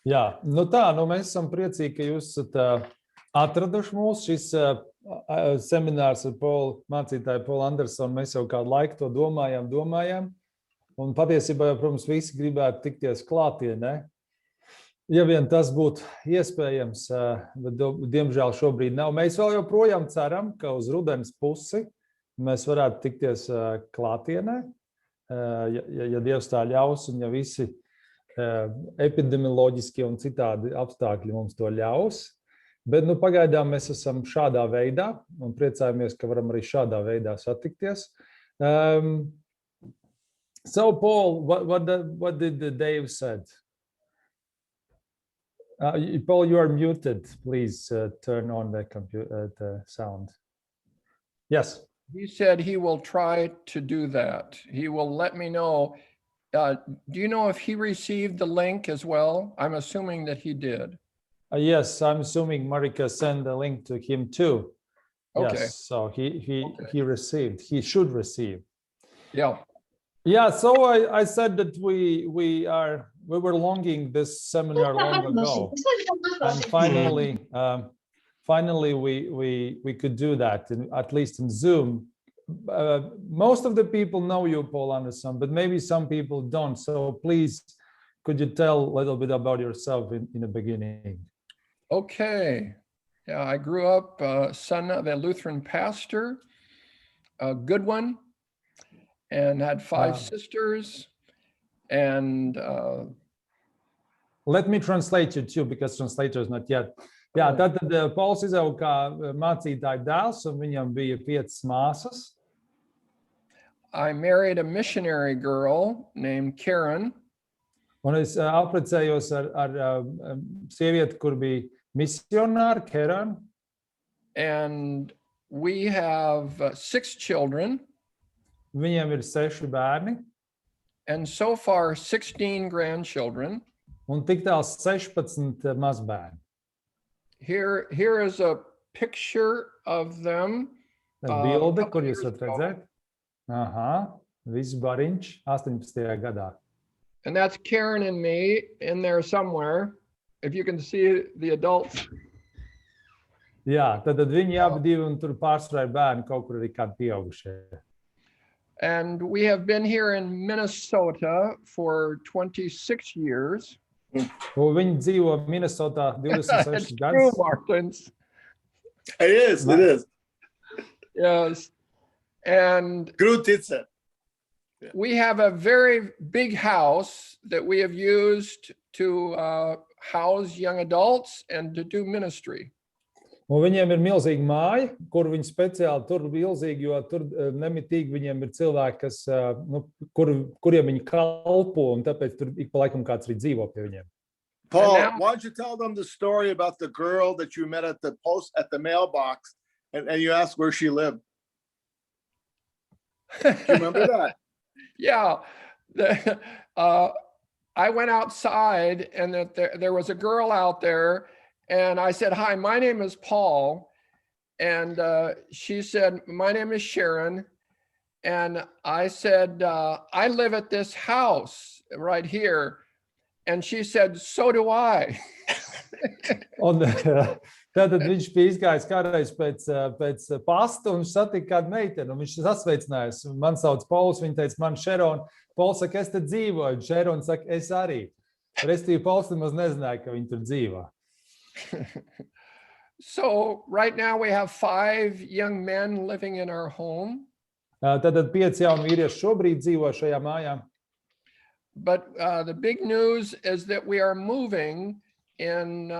Jā, mēs esam priecīgi, ka jūs esat atraduši mūs. Šis seminārs ar mācītāju Polu Andersonu, mēs jau kādu laiku to domājām. Un patiesībā, protams, visi gribētu tikties klātienē. Ja vien tas būtu iespējams, bet diemžēl šobrīd nav. Mēs vēl joprojām ceram, ka uz rudens pusi mēs varētu tikties klātienē, ja Dievs tā ļaus un ja visi epidemioloģiskie un citādi apstākļi mums to ļaus. Bet pagaidām mēs esam šādā veidā un priecājamies, ka varam arī šādā veidā satikties. So, Paul, what did Dave said? Paul, you are muted. Please turn on the sound. Yes. He said he will try to do that. He will let me know. Do you know if he received the link as well? I'm assuming that he did. Yes, I'm assuming Marika sent the link to him too. Okay. Yes, so he received. He should receive. Yeah. Yeah. So I said that we were longing this seminar long ago, and finally we could do that, at least in Zoom. Most of the people know you, Paul Anderson, but maybe some people don't. So please, could you tell a little bit about yourself in the beginning? Okay. Yeah, I grew up son of a Lutheran pastor, a good one, and had 5 sisters. And let me translate you too, because translator is not yet. Jā, tātad Pauls izauga kā mācītāju dēls, un viņam bija 5 māsas. I married a missionary girl named Karen. Un es apprecējos ar sievieti, kur bija misionāra, Karen. And we have 6 children. Viņiem ir 6 bērni. And so far 16 grandchildren. Un tik tālu 16 mazbērni. Here is a picture of them. Bilde, kur jūs varat redzēt. Aha, viss bariņš 18. gadā. And that's Karen and me in there somewhere. If you can see the adults. Jā, tad viņi abi divi un tur pārsvarā ir bērni, kaut kur arī kādi pieaugušie. And we have been here in Minnesota for 26 years. Viņi dzīvo Minnesotā 26 gadus. True, Martins. It is. Yes. And we have a very big house that we have used to house young adults and to do ministry. Un viņiem ir milzīga māja, kur viņi speciāli tur milzīgi, jo tur nemitīgi viņiem ir cilvēki, kas, kuriem viņi kalpo, un tāpēc tur ik pa laikam kāds arī dzīvo pie viņiem. Paul, why don't you tell them the story about the girl that you met at the mailbox and you asked where she lived? Do you remember that? Yeah. I went outside and there was a girl out there and I said, "Hi, my name is Paul." And she said, "My name is Sharon." And I said, "I live at this house right here." And she said, "So do I." Un tātad viņš bija izgājis kādreiz pēc pasta un satika kādu meiteni, un viņš sasveicinājās. Man sauc Pauls, viņa teica, man Šerona. Pauls saka, es te dzīvoju, un Šerona saka, es arī. Restīvi Pauls nemaz nezināja, ka viņi tur dzīvo. So right now we have 5 young men living in our home. Tātad 5 jauni vīrieši šobrīd dzīvo šajā mājā. But the big news is that we are moving in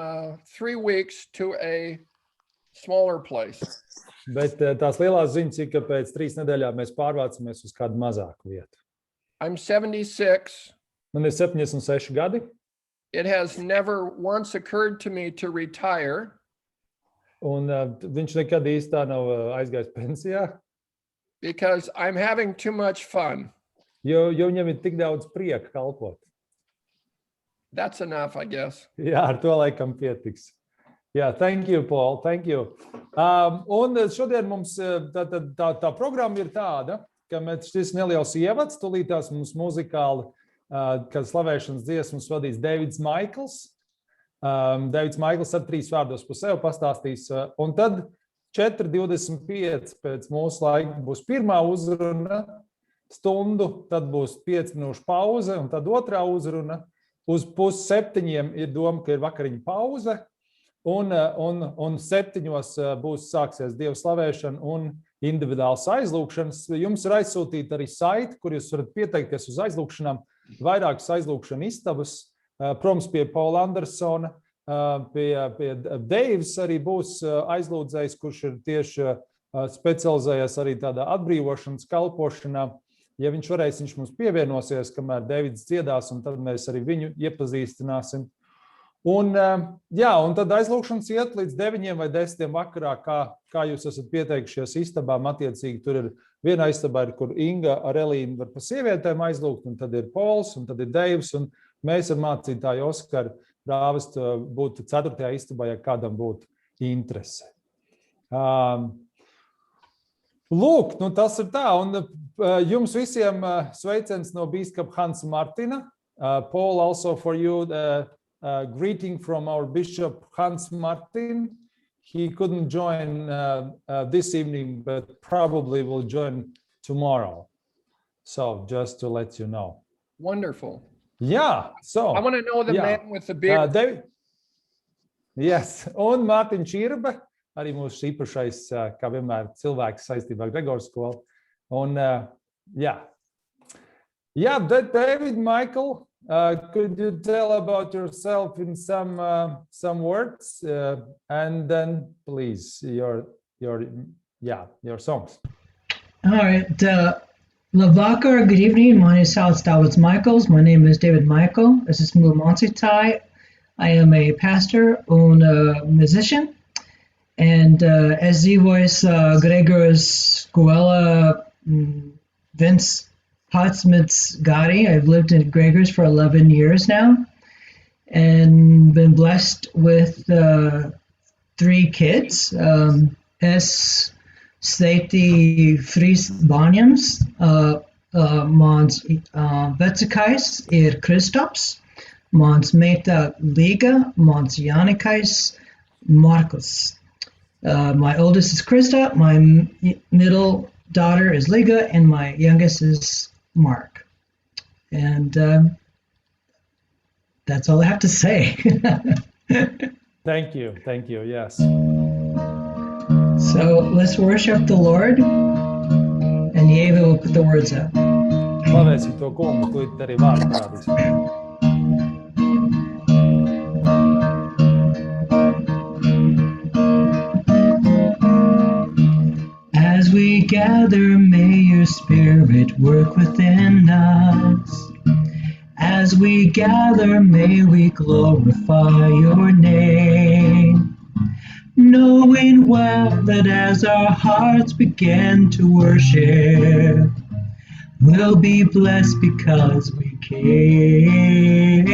3 weeks to a smaller place. Bet tās lielās ziņas ir, ka pēc 3 nedēļām mēs pārvācamies uz kādu mazāku vietu. I'm 76. Man ir 76 gadi. It has never once occurred to me to retire. Un viņš nekad īstā nav aizgājis pensijā. Because I'm having too much fun. Jo viņam ir tik daudz prieka kalpot. That's enough, I guess. Jā, ar to laikam pietiks. Jā, thank you, Paul, thank you. Un šodien mums tā programma ir tāda, ka šis neliels ievads, tūlītās mums muzikāli, kad slavēšanas dziesmas vadīs Davids Maikls, Deivids Maikls ar 3 vārdos par sevi pastāstīs. Un tad 4:25 pēc mūsu laika būs pirmā uzruna stundu, tad būs 5 minūšu pauze, un tad otrā uzruna. Uz 6:30 ir doma, ka ir vakariņa pauze, un 7 būs sāksies Dieva slavēšana un individuāls aizlūgšanas. Jums ir aizsūtīta arī saite, kur jūs varat pieteikties uz aizlūgšanām, vairākas aizlūgšana istabas, protams, pie Paula Andersona, pie Deivas arī būs aizlūdzējs, kurš ir tieši specializējies arī tādā atbrīvošanas kalpošanā. Ja viņš varēs, viņš mums pievienosies, kamēr Deivids dziedās, un tad mēs arī viņu iepazīstināsim. Un tad aizlūgšanas iet līdz 9 vai 10 vakarā, kā jūs esat pieteikušies istabām. Attiecīgi tur ir viena istabā, kur Inga ar Elīnu var pa sievietēm aizlūgt, un tad ir Pols, un tad ir Deivs, un mēs ar mācītāju Oskaru Rāvestu būtu 4. istabā, ja kādam būtu interese. Lūk, tas ir tā, un jums visiem sveiciens no bīskapa Hansa Martina. Paul, also for you, greeting from our Bishop Hans Martin. He couldn't join this evening, but probably will join tomorrow. So just to let you know. Wonderful. Yeah, so. I want to know the man with the beard. David, yes, un Mārtiņš Čirbe, arī mūsu īpašais, kā vienmēr, cilvēks saistībā ar Gregoru skolu. Un, David, Michael, could you tell about yourself in some words, and then please your songs. All right. Labvakar, good evening. My name is David Michaels. My name is David Michael. Es esmu mācītāju. I am a pastor and a musician. And es dzīvoju Gregoras skola Vince Potsmits Gadi. I've lived in Gregor's for 11 years now and been blessed with 3 kids. Sveiti Frīs Bāņams, mans vecākais ir Kristaps, mans meita Līga, mans jaunākais Markus. My oldest is Krista, my middle daughter is Liga, and my youngest is Mark. And that's all I have to say. Thank you, yes. So let's worship the Lord, and Ievads will put the words up. Slavēsim to kungu, tūlīt arī vārdu parādīs. As we gather, may your spirit work within us. As we gather, may we glorify your name. Knowing well that as our hearts begin to worship, we'll be blessed because we came.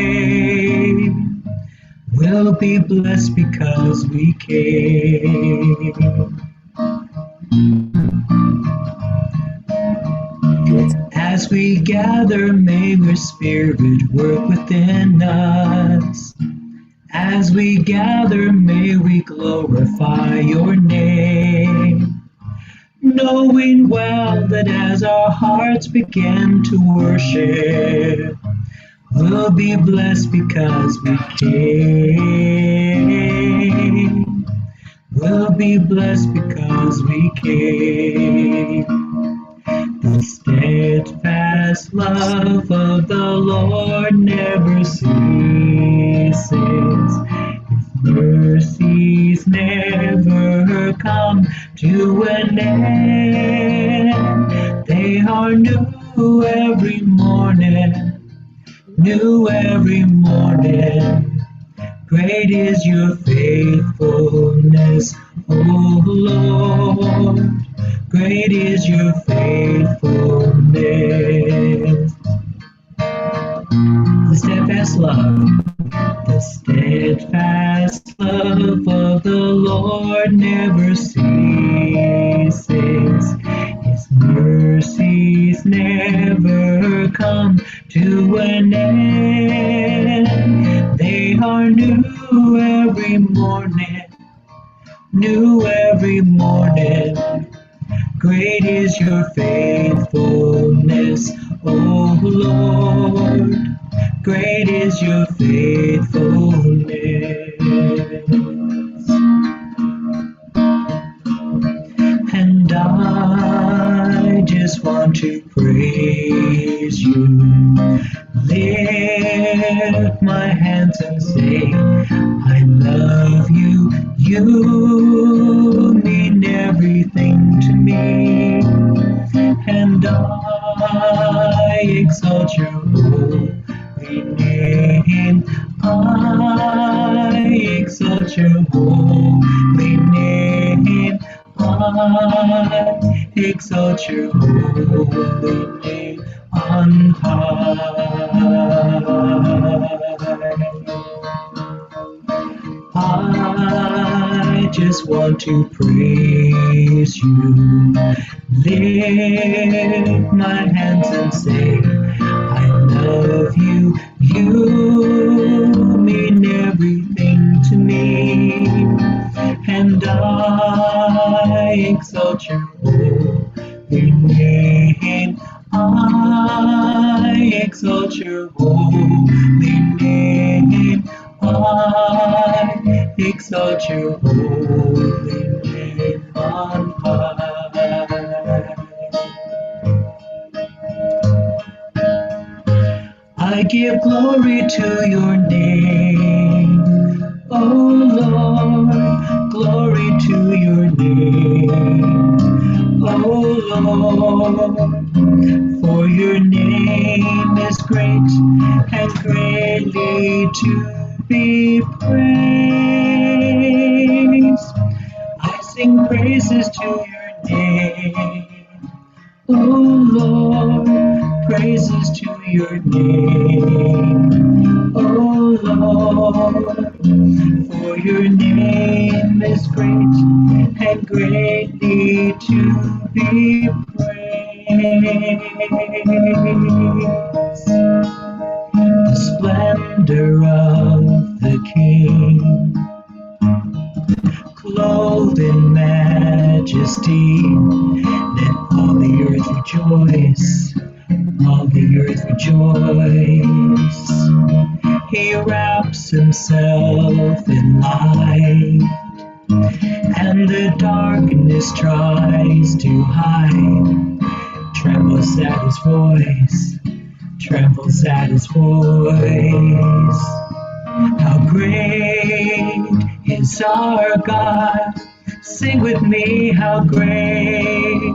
We'll be blessed because we came. As we gather, may your spirit work within us. As we gather, may we glorify your name. Knowing well that as our hearts begin to worship, we'll be blessed because we came. We'll be blessed because we came. The steadfast love of the Lord never ceases. His mercies never come to an end. They are new every morning, new every morning. Great is your faithfulness, O Lord. Great is your faithfulness. The steadfast love of the Lord never ceases. His mercies never come to an end. They are new every morning, new every morning. Great is your faithfulness, O Lord. Great is your faithfulness. And I just want to praise you. Lift my hands and say, I love you. You mean everything to me. And I exalt your holy name. I exalt your holy name. I exalt your holy name on high. I just want to praise you. Lift my hands and say, I love you. You mean everything to me. And I exalt your holy name. I exalt your holy name. I exalt your holy name on high. I give glory to your name, oh Lord, glory to your name, oh Lord, for your name is great and greatly to be praised. I sing praises to your name, oh Lord, praises to your name, oh Lord, for your name is great and greatly to be praised. The splendor of the King, clothed in majesty, let all the earth rejoice, all the earth rejoice. He wraps himself in light, and the darkness tries to hide, trembles at his voice, trembles at his voice. How great is our God? Sing with me, how great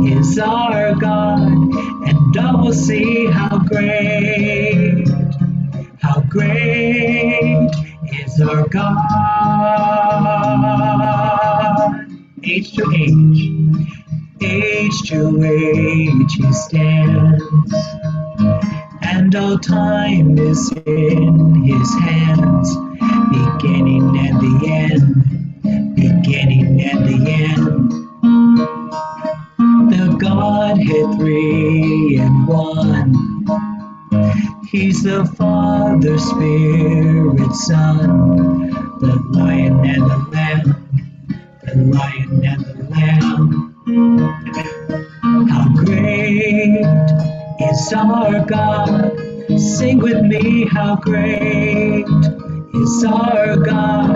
is our God, and all will see how great is our God. Age to age he stands, and all time is in his hands, beginning and the end, beginning and the end. The Godhead three in one. He's the Father, Spirit, Son, the Lion and the Lamb, the Lion and the Lamb. How great is our God? Sing with me, how great is our God,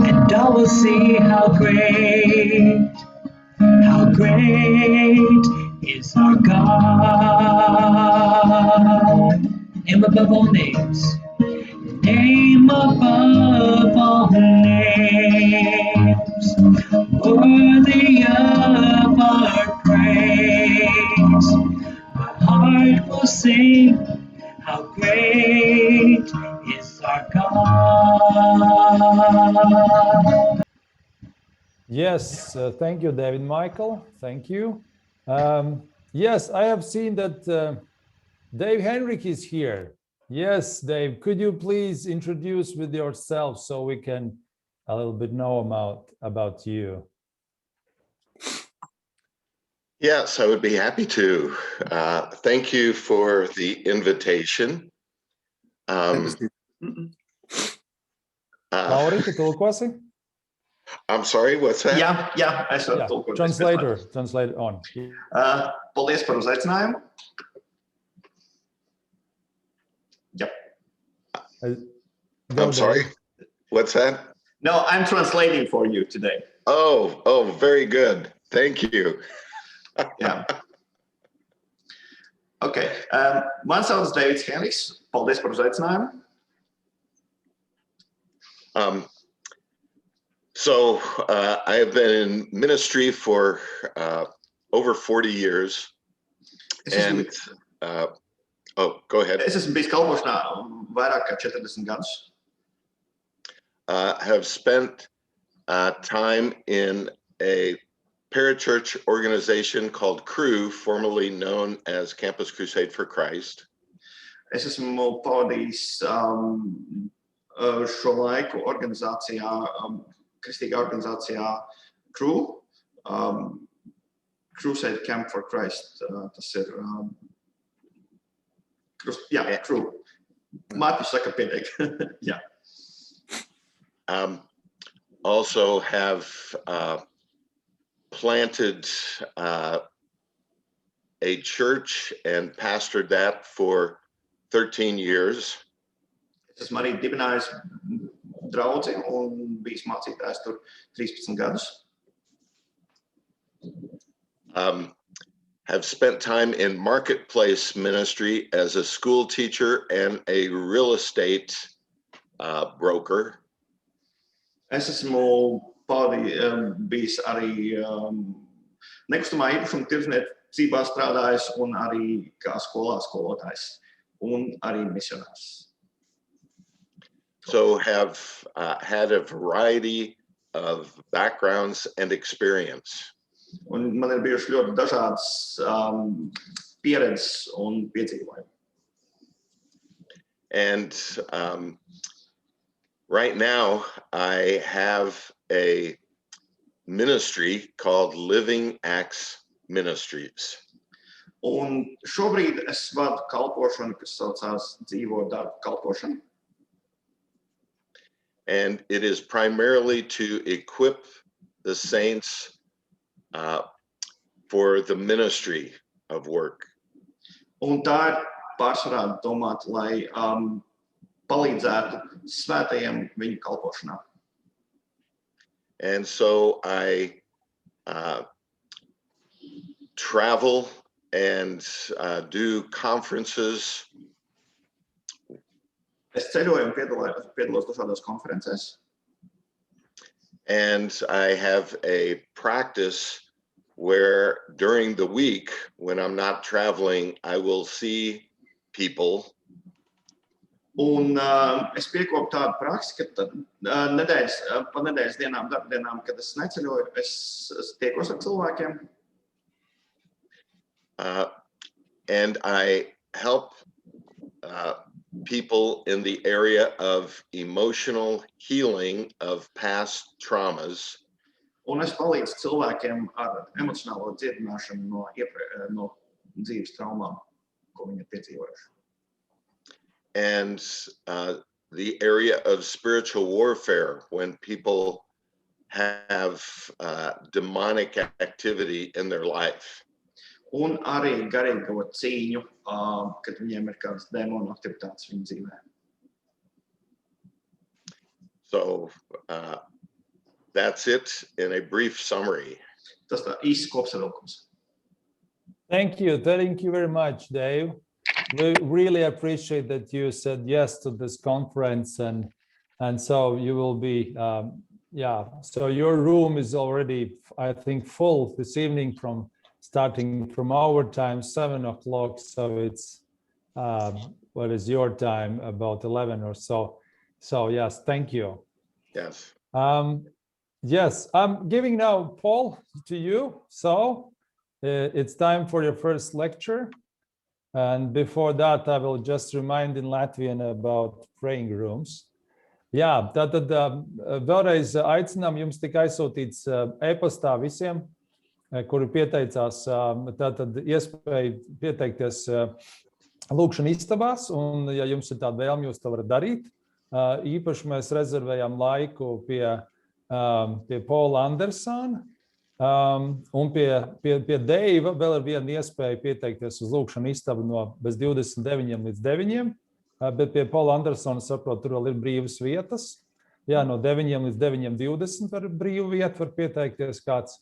and I will see how great is our God. Name above all names, name above all names, worthy of our praise. My heart will sing, how great is our God. Yes, thank you, David Michael. Thank you. Yes, I have seen that Dave Heinrich is here. Yes, Dave, could you please introduce with yourself so we can a little bit know about you? Yes, I would be happy to. Thank you for the invitation. Lauri, tu tulkosi? I'm sorry, what's that? Jā, es varu tulkot. Translator on. Paldies par uzaicinājumu. Yep. I'm sorry, what's that? No, I'm translating for you today. Oh, very good. Thank you. Jā. Okay. Man sauc Davids Heinrichs. Paldies par uzaicinājumu. So I have been in ministry for over 40 years. And go ahead. Es esmu bijis kalpošanā vairāk kā 40 gadus. Have spent time in a parachurch organization called CRU, formerly known as Campus Crusade for Christ. Es esmu pavadījis šo laiku organizācijā, kristīgā organizācijā CRU, Crusade Camp for Christ. Tas ir, CRU. Mārtiņš saka pieteikt. Jā. Also have planted a church and pastored that for 13 years. Es esmu arī dibinājis draudzi un bijis mācītājs tur 13 gadus. Have spent time in marketplace ministry as a school teacher and a real estate broker. Es esmu bijis arī nekustamā īpašuma tirdzniecībā strādājis un arī kā skolā skolotājs un arī misionārs. So have had a variety of backgrounds and experience. Un man ir bijuši ļoti dažādas pieredzes un piedzīvojumi. And right now I have a ministry called Living Acts Ministries. Un šobrīd es vadu kalpošanu, kas saucās dzīvo darbu kalpošanu. And it is primarily to equip the saints for the ministry of work. Un tā ir pārsvarā domāta, lai palīdzētu svētajiem viņu kalpošanā. And so I travel and do conferences. Es ceļoju un piedalos dažādās konferences. And I have a practice where during the week, when I'm not traveling, I will see people. Un es piekopu tādu praksi, ka tad pa nedēļas dienām, darbdienām, kad es neceļoju, es tiekos ar cilvēkiem. And I help people in the area of emotional healing of past traumas. Un es palīdzu cilvēkiem ar emocionālo dziedināšanu no dzīves traumām, ko viņi ir piedzīvojuši. And the area of spiritual warfare, when people have demonic activity in their life. Un arī garīgo cīņu, kad viņiem ir kādas demonu aktivitātes viņu dzīvē. So that's it in a brief summary. Tas tā īsts kopsavilkums. Thank you very much, Dave. We really appreciate that you said yes to this conference, and so you will be, so your room is already, I think, full this evening starting from our time, 7 o'clock. So it's, what is your time? About 11 or so. So yes, thank you. Yes. Yes, I'm giving now, Paul, to you. So it's time for your first lecture. And before that, I will just remind in Latvian about praying rooms. Jā, tātad vēlreiz aicinām, jums tika aizsūtīts e-pastā visiem, kuri pieteicās, tātad iespēja pieteikties lūkšana istabās, un ja jums ir tāda vēlme, jūs to varat darīt. īpaši mēs rezervējām laiku pie Paula Andersona, un pie Dieva vēl ir viena iespēja pieteikties uz lūkšanu istabu no bez 29 līdz 9, bet pie Paula Andersona, saprot, tur vēl ir brīvas vietas. Jā, no 9 līdz 9:20 var brīvu vietu, var pieteikties kāds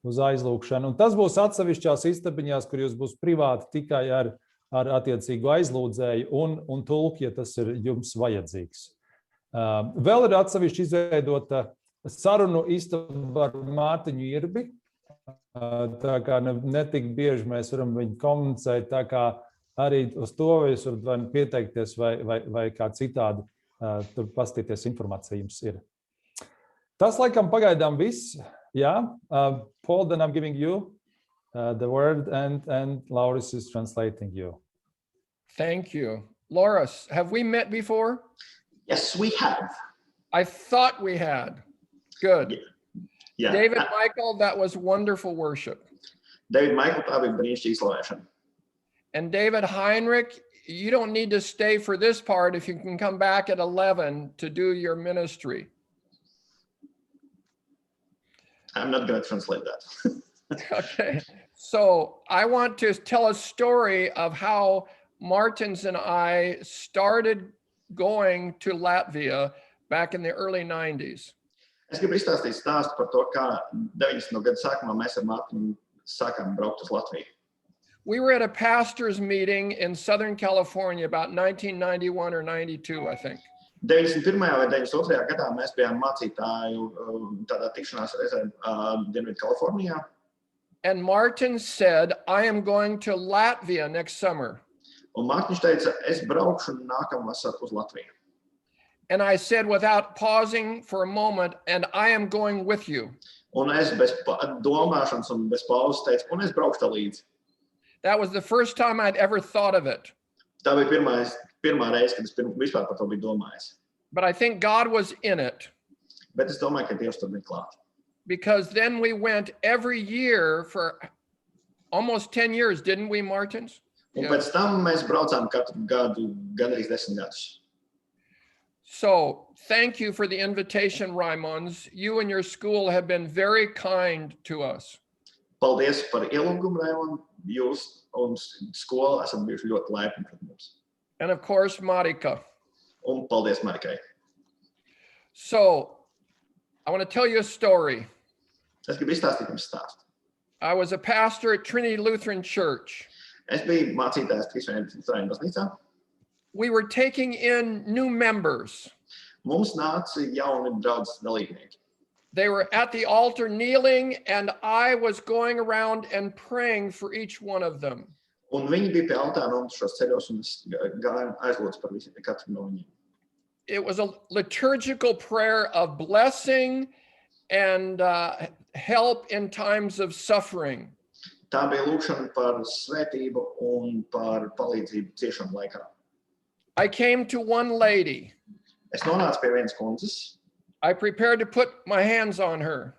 uz aizlūkšanu. Un tas būs atsevišķās istabiņās, kur jūs būs privāti tikai ar attiecīgu aizlūdzēju un tulku, ja tas ir jums vajadzīgs. Vēl ir atsevišķi izveidota sarunu istaba ar Mārtiņu Irbi. Tā kā ne tik bieži mēs varam viņu komunicēt, tā kā arī uz to jūs varat pieteikties vai kā citādi tur pastīties informācija jums ir. Tas laikam pagaidām viss. Jā, Paul, then I'm giving you the word and Lauris is translating you. Thank you. Lauris, have we met before? Yes, we have. I thought we had. Good. Yeah. David Michael, that was wonderful worship. David Michael, tā bija brīnišķīga slavēšana. And David Heinrich, you don't need to stay for this part if you can come back at 11 to do your ministry. I'm not going to translate that. Okay. So I want to tell a story of how Martins and I started going to Latvia back in the early 90s. Es gribu izstāstīt stāstu par to, kā 90. gadu sākumā mēs ar Mārtiņu sākām braukt uz Latviju. We were at a pastor's meeting in Southern California about 1991 or 92, I think. 91. vai 92. gadā mēs bijām mācītāju tādā tikšanās reizē Dienvidu Kalifornijā. And Martin said, I am going to Latvia next summer. Un Mārtiņš teica, es braukšu nākamvasar uz Latviju. And I said, without pausing for a moment, and I am going with you. Un es bez domāšanas un bez pauzes teicu, un es braukšu tā līdzi. That was the first time I'd ever thought of it. Tā bija pirmā reize, kad es vispār par to biju domājis. But I think God was in it. Bet es domāju, ka Dievs tur bija klāt. Because then we went every year for almost 10 years, didn't we, Martins? Un pēc tam mēs braucām katru gadu, gandrīz 10 gadus. So thank you for the invitation, Raimons. You and your school have been very kind to us. Paldies par ielūgumu, Raimond. Jūs un skola esat bijuši ļoti laipni pret mums. And of course, Marika. Un paldies Marikai. So I want to tell you a story. Es gribu izstāstīt jums stāstu. I was a pastor at Trinity Lutheran Church. Es biju mācītājs Ciešanu baznīcā. We were taking in new members. Mums nāca jauni draudzes dalībnieki. They were at the altar kneeling, and I was going around and praying for each one of them. Un viņi bija pie altāra nomušos ceļos, un es gāju aizlūdzu par visiem, katru no viņiem. It was a liturgical prayer of blessing and help in times of suffering. Tā bija lūkšana par svētību un par palīdzību ciešanu laikā. I came to one lady. Es nonācu pie vienas kundzes. I prepared to put my hands on her.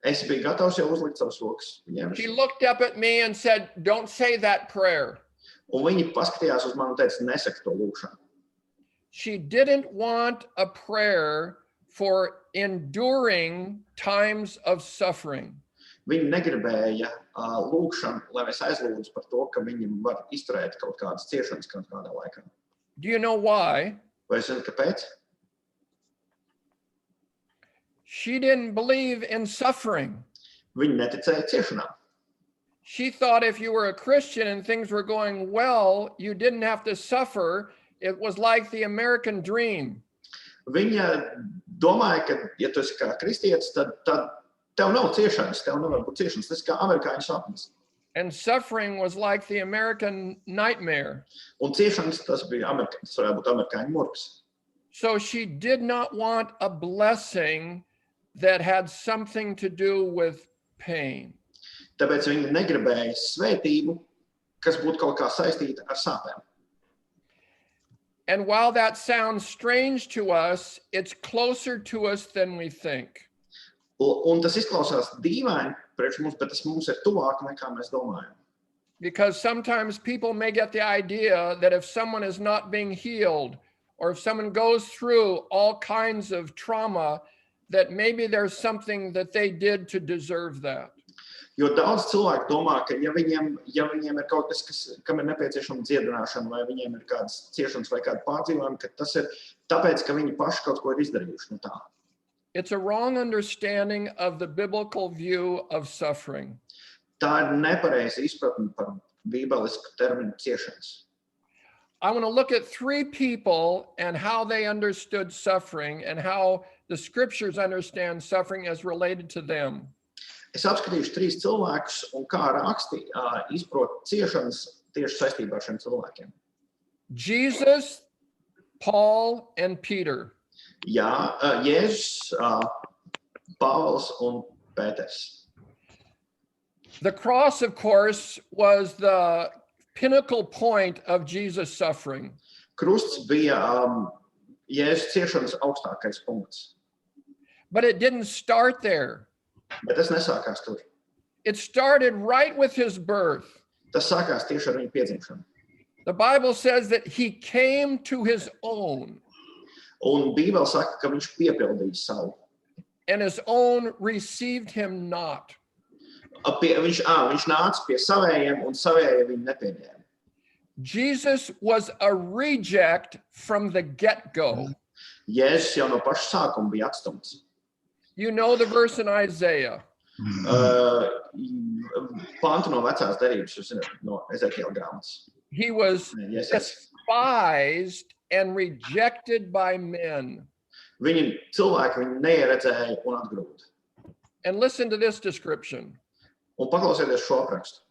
Es biju gatavs jau uzlikt savus rokas viņiem. She looked up at me and said, "Don't say that prayer." Un viņi paskatījās uz mani un teica, nesaki to lūkšanu. She didn't want a prayer for enduring times of suffering. Viņi negribēja lūkšanu, lai mēs aizlūdzu par to, ka viņi var izturēt kaut kādas ciešanas kaut kādā laikā. Do you know why? Vai es zinu, kāpēc? She didn't believe in suffering. Viņi neticēja ciešanām. She thought if you were a Christian and things were going well, you didn't have to suffer. It was like the American dream. Viņa domāja, ka, ja tu esi kā kristietis, tad tev nav ciešanas, tev nevar būt ciešanas. Tas kā amerikāņu sapnis. And suffering was like the American nightmare. Un ciešanas tas varētu būt amerikāņu murgs. So she did not want a blessing that had something to do with pain. Tāpēc viņa negribēja svētību, kas būtu kaut kā saistīta ar sāpēm. And while that sounds strange to us, it's closer to us than we think. Un tas izklausās dīvaini priekš mums, bet tas mums ir tuvāk nekā mēs domājam. Because sometimes people may get the idea that if someone is not being healed or if someone goes through all kinds of trauma, that maybe there's something that they did to deserve that. Jo daudz cilvēku domā, ka ja viņiem ir kaut kas, kam ir nepieciešama dziedināšana, vai viņiem ir kādas ciešanas vai kāda pārdzīvojuma, ka tas ir tāpēc, ka viņi paši kaut ko ir izdarījuši no tā. It's a wrong understanding of the biblical view of suffering. Tā ir nepareiza izpratne par bībelisku terminu ciešanas. I want to look at three people and how they understood suffering and how the scriptures understand suffering as related to them. Es apskatīšu trīs cilvēkus un kā raksti izprot ciešanas tieši saistībā ar šiem cilvēkiem. Jesus, Paul, and Peter. Jā, Jēzus, Pāvils un Pēters. The cross, of course, was the pinnacle point of Jesus' suffering. Krusts bija Jēzus ciešanas augstākais punkts. But it didn't start there. Bet tas nesākās tur. It started right with his birth. Tas sākās tieši ar viņa piedzimšanu. The Bible says that he came to his own. Un Bībele saka, ka viņš piepildīja savu. And his own received him not. Viņš nāca pie savējiem un savējie viņu nepieņēma. Jesus was a reject from the get-go. Jēzus jau no paša sākuma bija atstumts. You know the verse in Isaiah. Pantu no vecās derības, jūs zināt, no Ezekiela grāmatas. He was despised and rejected by men. Cilvēki viņu neieredzēja un atgrūda. And listen to this description. Un paklausieties šo aprakstu.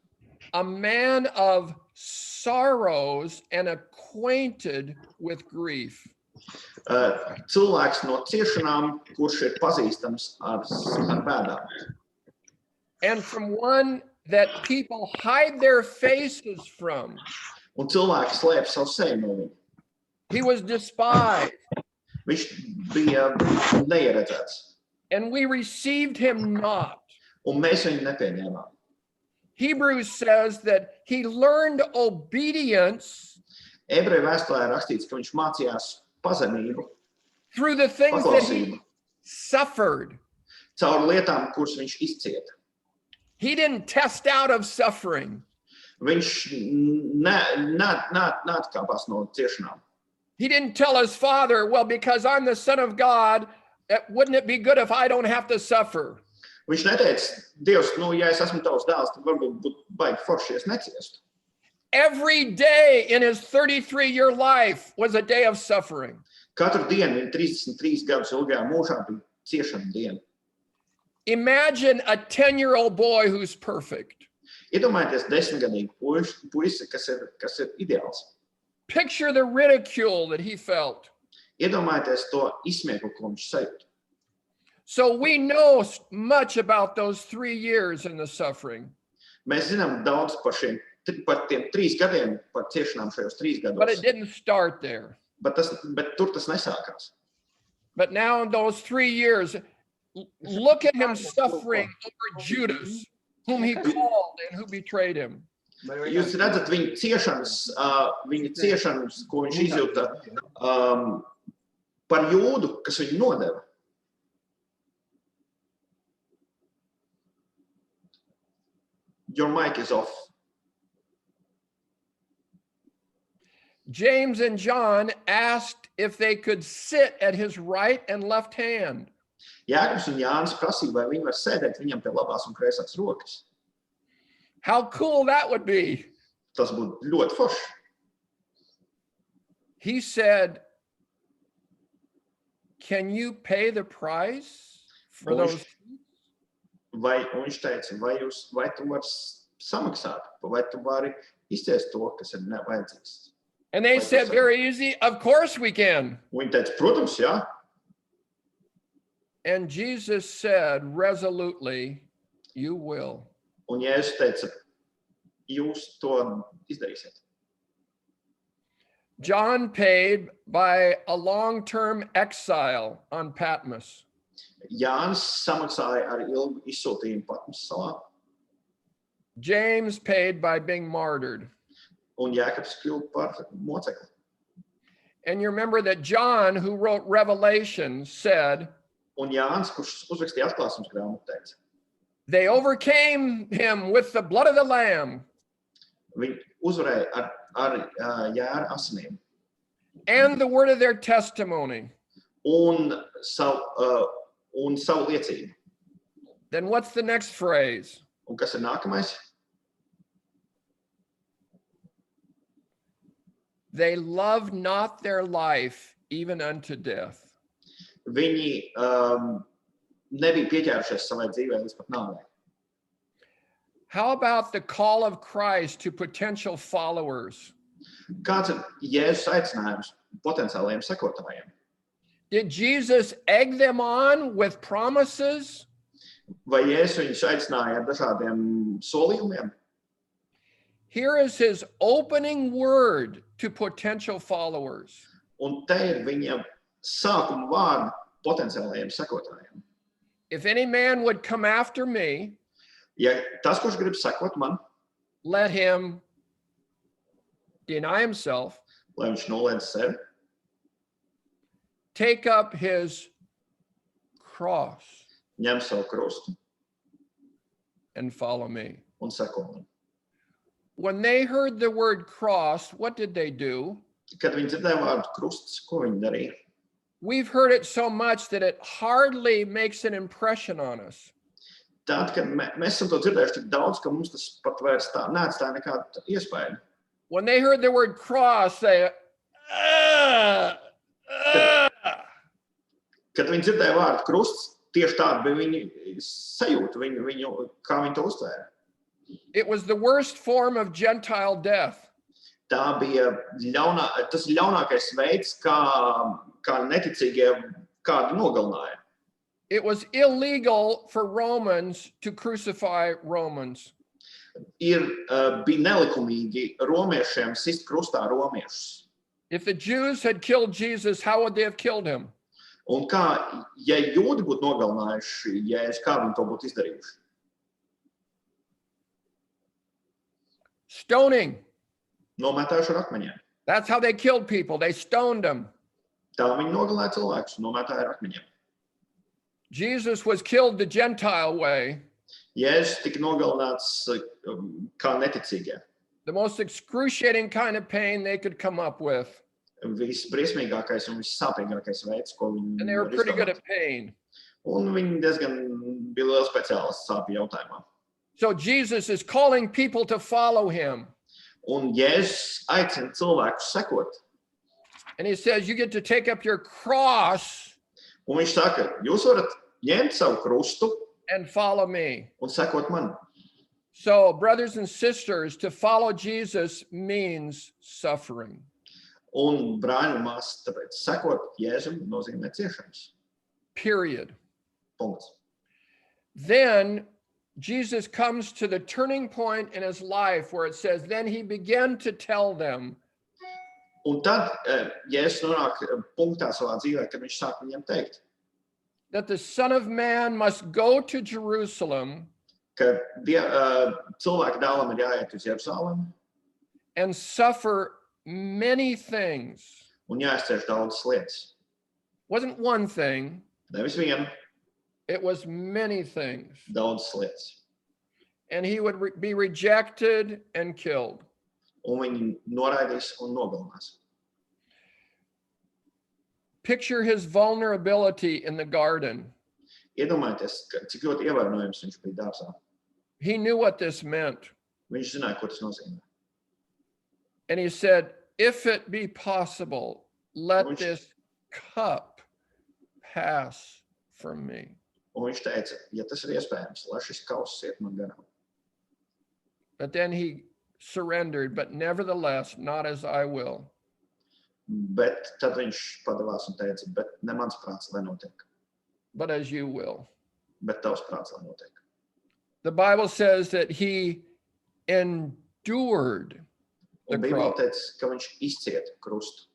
A man of sorrows and acquainted with grief. Cilvēks no ciešanām, kurš ir pazīstams ar bēdām. And from one that people hide their faces from. Un cilvēks slēp savu seju no viņa. He was despised. Viņš bija neieredzēts. And we received him not. Un mēs viņu nepieņēmām. Hebrews says that he learned obedience. Ebreju vēstulē rakstīts, ka viņš mācījās pazemību, through the things that he suffered. Caur lietām, kuras viņš izcieta. He didn't test out of suffering. Viņš neatkāpās no ciešanām. He didn't tell his father, well, because I'm the son of God, wouldn't it be good if I don't have to suffer? Viņš neteica, Dievs, ja es esmu tavs dēls, tad varbūt būtu baigi forši, ja es neciestu. Every day in his 33-year life was a day of suffering. Katru dienu viņa 33 gadus ilgajā mūžā bija ciešana diena. Imagine a 10-year-old boy who's perfect. Iedomājieties 10-gadīgu puisi, kas ir ideāls. Picture the ridicule that he felt. Iedomājieties to izsmieklu, ko viņš sajūt. So we know much about those 3 years in the suffering. Mēs zinām daudz par tiem 3 gadiem, par ciešanām šajos 3 gados. But it didn't start there. Bet tur tas nesākās. But now in those 3 years, look at him suffering over Judas, whom he called and who betrayed him. Jūs redzat viņa ciešanas, ko viņš izjūta par Jūdu, kas viņu nodeva. Your mic is off. James and John asked if they could sit at his right and left hand. Jēkabs un Jānis prasīja, vai viņi var sēdēt viņam pie labās un kreisās rokas. How cool that would be. Tas būtu ļoti forši. He said, can you pay the price for those? Viņš teica, vai tu vari samaksāt, vai tu vari izciest to, kas ir nevajadzīgs. And they said very easy, of course we can. Viņi teica, protams, jā. And Jesus said resolutely, you will. Un Jēzus teica, jūs to izdarīsiet. John paid by a long-term exile on Patmos. Jānis samaksāja ar ilgu izsūtījumu Patmos salā. James paid by being martyred. Un Jēkabs kļuva par mocekli. And you remember that John, who wrote Revelation, said, Un Jānis, kurš uzrakstīja atklāsmes grāmatu, teica, they overcame him with the blood of the Lamb viņi uzvarēja ar jēra asinīm and the word of their testimony. un savu liecību. Then what's the next phrase? Un kas ir nākamais? They loved not their life even unto death. Viņi nebija pieķērušies savai dzīvē līdz pat nāvei. How about the call of Christ to potential followers? Kāds ir Jēzus aicinājums potenciālajiem sekotājiem? Did Jesus egg them on with promises? Vai Jēzus viņus aicināja ar dažādiem solījumiem? Here is his opening word to potential followers. Un te ir viņa sākuma vārdi potenciālajiem sekotājiem. If any man would come after me, Ja tas, kurš grib sekot man, let him deny himself, lai viņš noliedz sevi, take up his cross, ņem savu krustu and follow me. un seko man. When they heard the word cross, what did they do? Kad viņi dzirdēja vārdu krusts, ko viņi darīja? We've heard it so much that it hardly makes an impression on us. Tad, kad mēs esam to dzirdējuši tik daudz, ka mums tas pat vairs neatstāja nekādu iespēju. When they heard the word cross, they, Kad viņi dzirdēja vārdu krusts, tieši tāda bija viņa sajūta, kā viņi to uztvēra. It was the worst form of Gentile death. Tā bija tas ļaunākais veids, kā neticīgie kādu nogalināja. It was illegal for Romans to crucify Romans. Bija nelikumīgi romiešiem sist krustā romiešus. If the Jews had killed Jesus, how would they have killed him? Un kā, ja jūdi būtu nogalinājuši Jēzu, kā viņi to būtu izdarījuši? Stoning. Nomētājuši ar akmeņiem. That's how they killed people. They stoned them. Tā viņi nogalināja cilvēkus un nomētāja ar akmeņiem. Jesus was killed the Gentile way. Jēzus tika nogalināts kā neticīgie. The most excruciating kind of pain they could come up with. Visbriesmīgākais un vissāpīgākais veids, ko viņi And they were pretty good at pain. Un viņi diezgan bija liels speciālists sāpju jautājumā. So Jesus is calling people to follow him. Un Jēzus aicina cilvēkus sekot. And he says, you get to take up your cross Un viņš saka, jūs varat ņemt savu krustu and follow me. un sekot man. So, brothers and sisters, to follow Jesus means suffering. Un brāļi un māsas, tāpēc sekot Jēzum nozīmē ciešanas. Period. Punkts. Then Jesus comes to the turning point in his life where it says, then he began to tell them. Un tad Jēzus nonāk punktā savā dzīvē, kad viņš sāk viņiem teikt, That the Son of Man must go to Jerusalem ka cilvēka dēlam ir jāiet uz Jeruzalemi and suffer many things. un jāizcieš daudzas lietas. Wasn't one thing, Nevis vienu, it was many things. daudzas lietas. And he would be rejected and killed. Un viņi noraidīs un nogalinās. Picture his vulnerability in the garden. Iedomājieties, cik ļoti ievērojams viņš bija dārzā. He knew what this meant. Viņš zināja, ko tas nozīmē. And he said, if it be possible, let this cup pass from me. Un viņš teica, ja tas ir iespējams, lai šis kauss iet man garām. But then he surrendered, but nevertheless, not as I will. Bet tad viņš padevās un teica, bet ne mans prāts, lai notiek, but as you will. bet tavs prāts, lai notiek. The Bible says that he endured the Un Bībelē cross, teica, ka viņš izcieta krustu,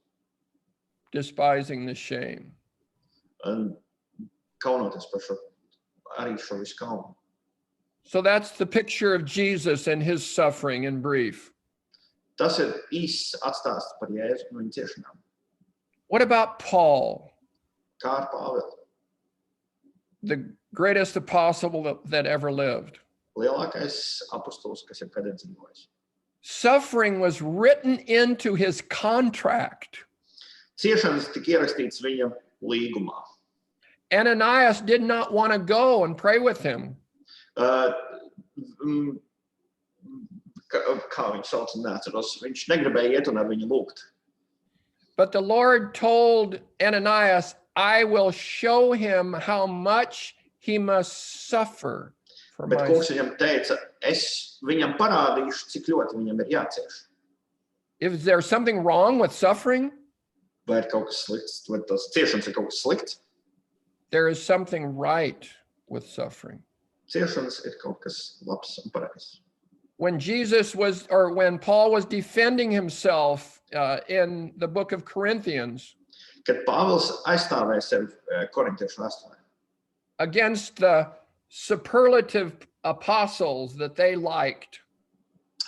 despising the shame. un kaunoties par arī šo visu kaunu. So that's the picture of Jesus and his suffering in brief. Tas ir īsts atstāsts par Jēzu un viņa ciešanām. What about Paul, Kā ar Pāvilu? the greatest apostle that ever lived? Lielākais apostols, kas jebkad ir dzīvojis. Suffering was written into his contract. Ciešanas tika ierakstīts viņa līgumā. Ananias did not want to go and pray with him. Kā viņu sauc, neatceros. Viņš negribēja iet un ar viņu lūgt. But the Lord told Ananias, I will show him how much he must suffer for Bet my kungs sake. viņam teica, es viņam parādīšu, cik ļoti viņam ir jācieš. Is there something wrong with suffering? Vai ir kaut kas slikts, vai tas ciešanas ir kaut kas slikts? There is something right with suffering. Ciešanas ir kaut kas labs un pareizs. When when Paul was defending himself in the book of Corinthians Kad Pāvils aizstāvēja sevi Korintiešu vēstulē against the superlative apostles that they liked,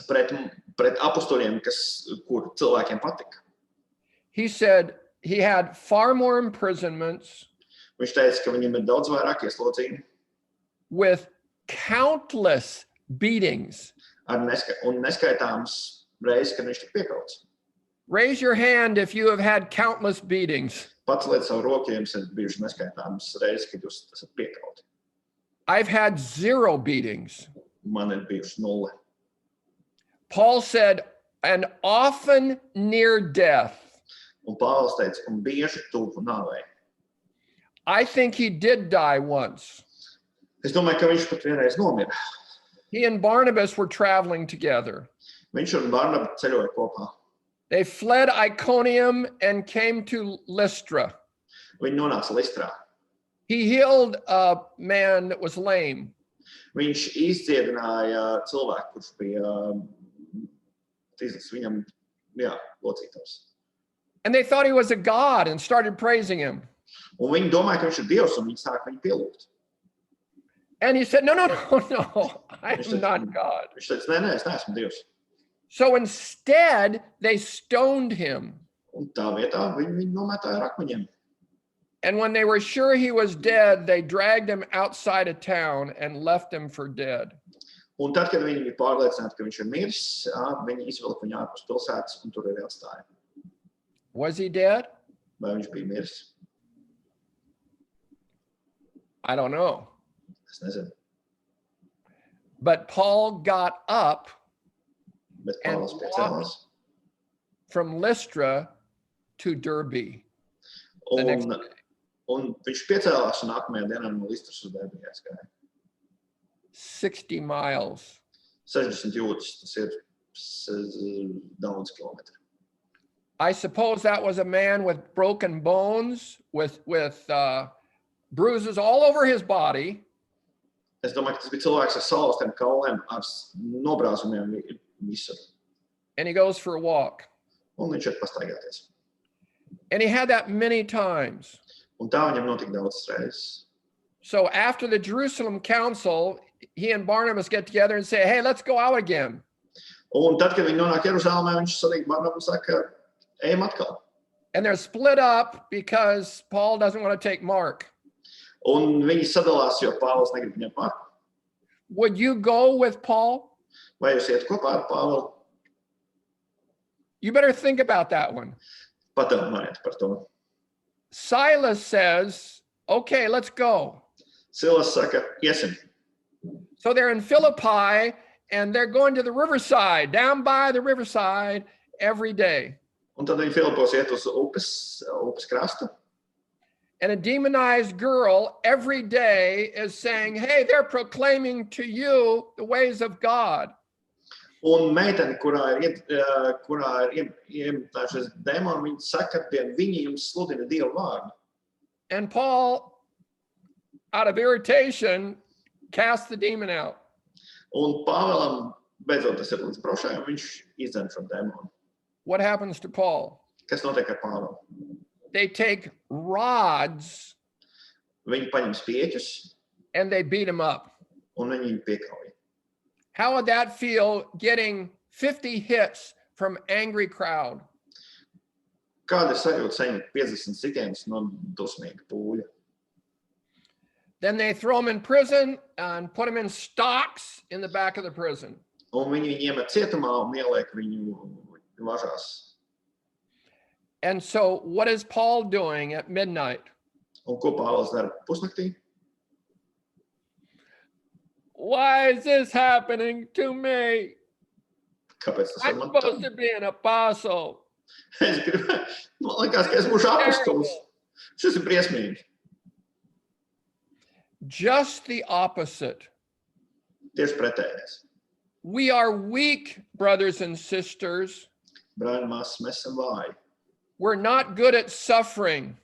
pret apostoļiem, kur cilvēkiem patika. he said he had far more imprisonments Viņš teica, ka viņam ir daudz vairāk ieslodzījumu with countless beatings. un neskaitāms reizes, kad viņš tika piekauts. Raise your hand if you have had countless beatings. Paceliet savu roku, ja jums ir bijušas neskaitāmas reizes, kad jūs esat piekauti. I've had 0 beatings. Man ir bijušas 0. Paul said, and often near death. Un Pāvils teica, un bieži tuvu nāvei. I think he did die once. Es domāju, ka viņš pat vienreiz nomira. He and Barnabas were traveling together. Viņš un Barnaba ceļoja kopā. They fled Iconium and came to Lystra. Viņi nonāca Listrā. He healed a man that was lame. Viņš izdziedināja cilvēku, kurš bija viņam, locītājs. And they thought he was a god and started praising him. Un viņi domāja, ka viņš ir Dievs, un viņi sāk viņu pielūgt. And he said, no, I'm not God. Viņš teica, nē, es neesmu Dievs. So instead, they stoned him. Un tā vietā viņi nometāja ar akmeņiem. And when they were sure he was dead, they dragged him outside of town and left him for dead. Un tad, kad viņi bija pārliecināti, ka viņš ir miris, viņi izvilka viņu ārpus pilsētas un tur arī atstāja. Was he dead? Vai viņš bija miris? I don't know. Es nezinu. But Paul got up Bet Pāvils piecēlās. from Lystra to Derbe. the next day. Un viņš piecēlās un nākamajā dienā no Listras uz Derbi aizgāja. 60 miles. 60 jūdzes, tas ir daudz kilometri. I suppose that was a man with broken bones, with bruises all over his body. Es domāju, ka tas bija cilvēks ar salauztiem kauliem, ar nobrāzumiem visur. And he goes for a walk. Un viņš ir pastaigāties. And he had that many times. Un tā viņam notika daudz reizes. So after the Jerusalem council, he and Barnabas get together and say, hey, let's go out again. Un tad, kad viņi nonāk Jeruzalemē, viņš sadīk Barnabu un saka, ejam atkal. And they're split up because Paul doesn't want to take Mark. Un viņi sadalās, jo Pāvils negrib ņemt Marku. Would you go with Paul? Vai jūs iet kopā ar Pāvilu? You better think about that one. Padomājiet par to. Silas says, okay, let's go. Silas saka, iesim. So they're in Philippi and they're going to the riverside, down by the riverside every day. Un tad viņi Filipos iet uz upes krastu. And a demonized girl every day is saying, hey, they're proclaiming to you the ways of God. Un meitene, kurā ir iemetājušies demoni, viņi saka, pie viņi jums sludina Dieva vārdu. And Paul, out of irritation, cast the demon out. Un Pāvilam beidzot tas ir līdz brošai, un viņš izdzen šo demonu. What happens to Paul? Kas notiek ar Pāvilu? They take rods Viņi paņem spieķus, and they beat him up. un viņi viņu piekauj. How would that feel getting 50 hits from angry crowd? Kāda ir sajūta saņemt 50 sitienus no dusmīga pūļa? Then they throw him in prison and put him in stocks in the back of the prison. Un viņi iemet cietumā un ieliek viņu važās. And so what is Paul doing at midnight? Un ko Pāvils dara pusnaktī? Why is this happening to me? Kāpēc tas I'm ir man supposed tā? to be an apostle. Es gribēju, man liekas, ka es būšu apostols. Šis ir briesmīgi. Just the opposite. Tieši pretējais. We are weak, brothers and sisters. Brāļi, māsas, mēs esam vāji. We're not good at suffering.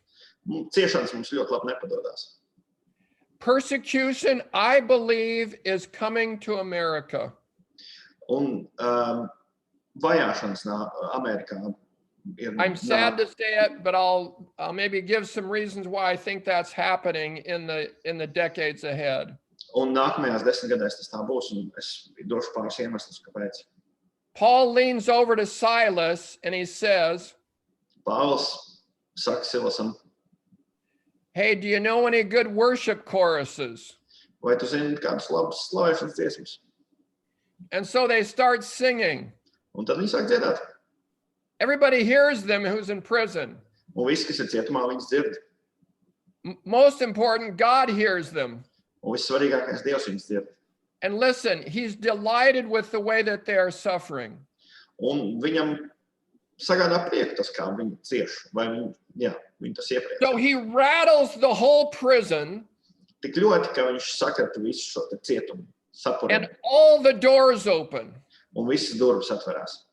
Ciešanas mums ļoti labi nepadodas. Persecution, I believe, is coming to America. Un vajāšanas Amerikā ir. I'm sad to say it, but I'll maybe give some reasons why I think that's happening in the decades ahead. Un nākamajās 10 gadēs tas tā būs, un es došu pāris iemeslus, kāpēc. Paul leans over to Silas and he says, Pāvils saka Silasam, hey, do you know any good worship choruses? vai tu zini kādus labus slavēšanas dziesmas? And so they start singing. Un tad viņi sāk dziedāt. Everybody hears them who's in prison. Un visi, kas ir cietumā, viņas dzird. Most important, God hears them. Un vissvarīgākais, Dievs viņas dzird. And listen, he's delighted with the way that they are suffering. Un viņam sagādā prieku tas, kā viņi cieš, vai viņi tas iepriekš. So he rattles the whole prison. Tik ļoti, ka viņš sakrata visu šo cietumu, sapuri. And all the doors open. Un visas durvis atverās.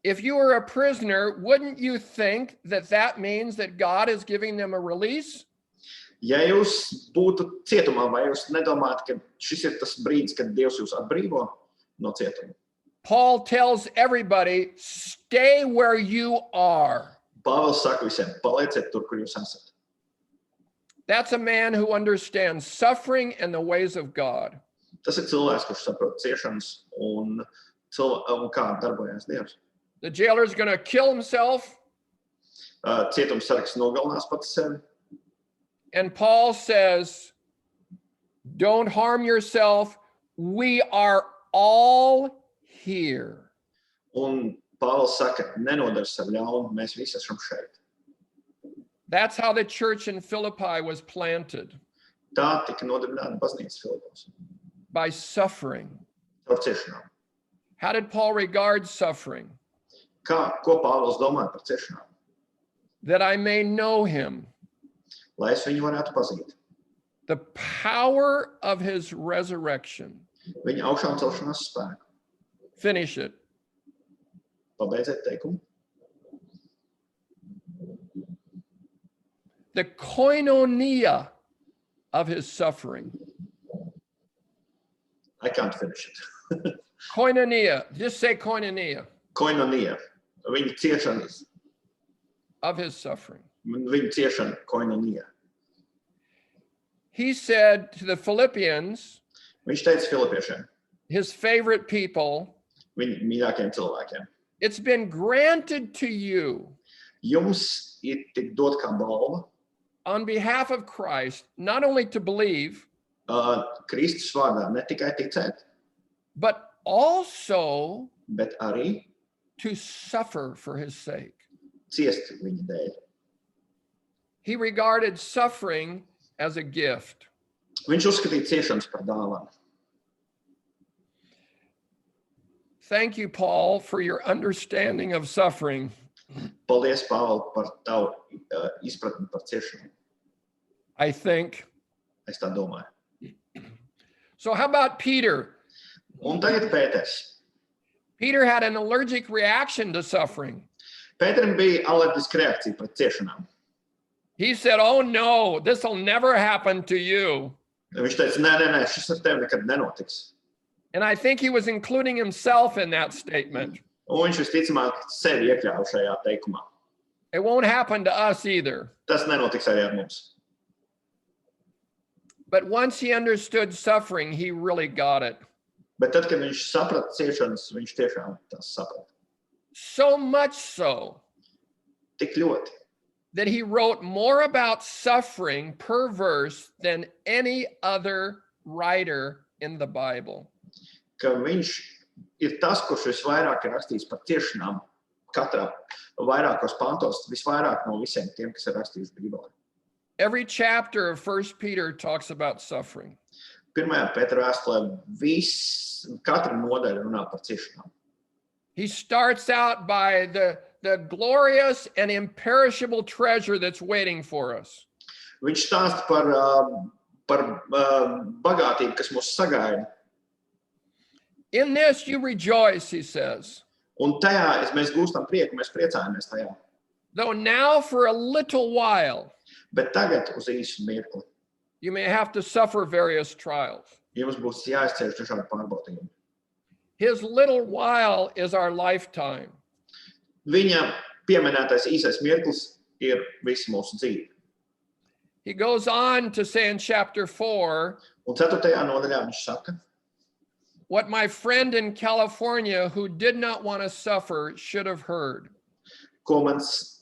If you were a prisoner, wouldn't you think that that means that God is giving them a release? Ja jūs būtu cietumā, vai jūs nedomājat, ka šis ir tas brīdis, kad Dievs jūs atbrīvo no cietuma? Paul tells everybody, stay where you are. Pāvils saka visiem, palieciet tur, kur jūs esat. That's a man who understands suffering and the ways of God. Tas ir cilvēks, kurš saprot ciešanas un kā darbojas Dievs. The jailer is going to kill himself. Cietumsargs nogalinās pats sevi. And Paul says, don't harm yourself. We are all here. Un Pāvils saka, nenodari sev ļaunu, mēs visi esam šeit. That's how the church in Philippi was planted. Tā tika nodibināta baznīca Filipos. By suffering. Caur ciešanām. How did Paul regard suffering? Ko Pāvils domāja par ciešanām? That I may know him. Lai es viņu varētu pazīt. The power of his resurrection. Viņa augšām celšanās spēku. Finish it. Pabeidziet teikumu. The koinonia of his suffering. I can't finish it. Koinonia. Just say koinonia. Koinonia. Viņa ciešanas. Of his suffering. Viņa ciešana, koinonia. He said to the Philippians, Viņš teica Filipiešiem, his favorite people, viņa mīļākajiem cilvēkiem, it's been granted to you jums ir tik dot kā balva, on behalf of Christ, not only to believe, Kristus vārdā ne tikai ticēt, but also bet arī to suffer for his sake. ciest viņa dēļ. He regarded suffering as a gift. Viņš uzskatīja ciešanas par dāvanu. Thank you, Paul, for your understanding of suffering. Paldies, Pāvil, par tavu izpratni par ciešanu. I think. Es tā domāju. So how about Peter? Un tagad Pēters. Peter had an allergic reaction to suffering. Pēterim bija alerģiska reakcija pret ciešanām. He said, oh no, this will never happen to you. Viņš teica, nē, šis ar tevi nekad nenotiks. And I think he was including himself in that statement. Un viņš visticamāk sevi iekļāva šajā teikumā. It won't happen to us either. Tas nenotiks arī ar mums. But once he understood suffering, he really got it. Bet tad, kad viņš saprata ciešanas, viņš tiešām tās saprata. So much so tik ļoti, that he wrote more about suffering per verse than any other writer in the Bible. ka viņš ir tas, kurš visvairāk ir rakstījis par ciešanām katrā vairākos pantos, visvairāk no visiem tiem, kas ir rakstījuši Bībelē. Every chapter of 1 Peter talks about suffering. Pirmajā Pētera vēstulē katra nodaļa runā par ciešanām. He starts out by the glorious and imperishable treasure that's waiting for us. Viņš stāsta par bagātību, kas mūs sagaida. In this you rejoice, he says. Un tajā mēs gūstam prieku, mēs priecājamies tajā. Though now for a little while, Bet tagad uz īsu mirkli you may have to suffer various trials. jums būs jāizcieš dažādi pārbaudījumi. His little while is our lifetime. Viņa pieminētais īsais mirklis ir visa mūsu dzīve. He goes on to say in chapter 4, Un 4. nodaļā viņš saka, what my friend in California who did not want to suffer should have heard. ko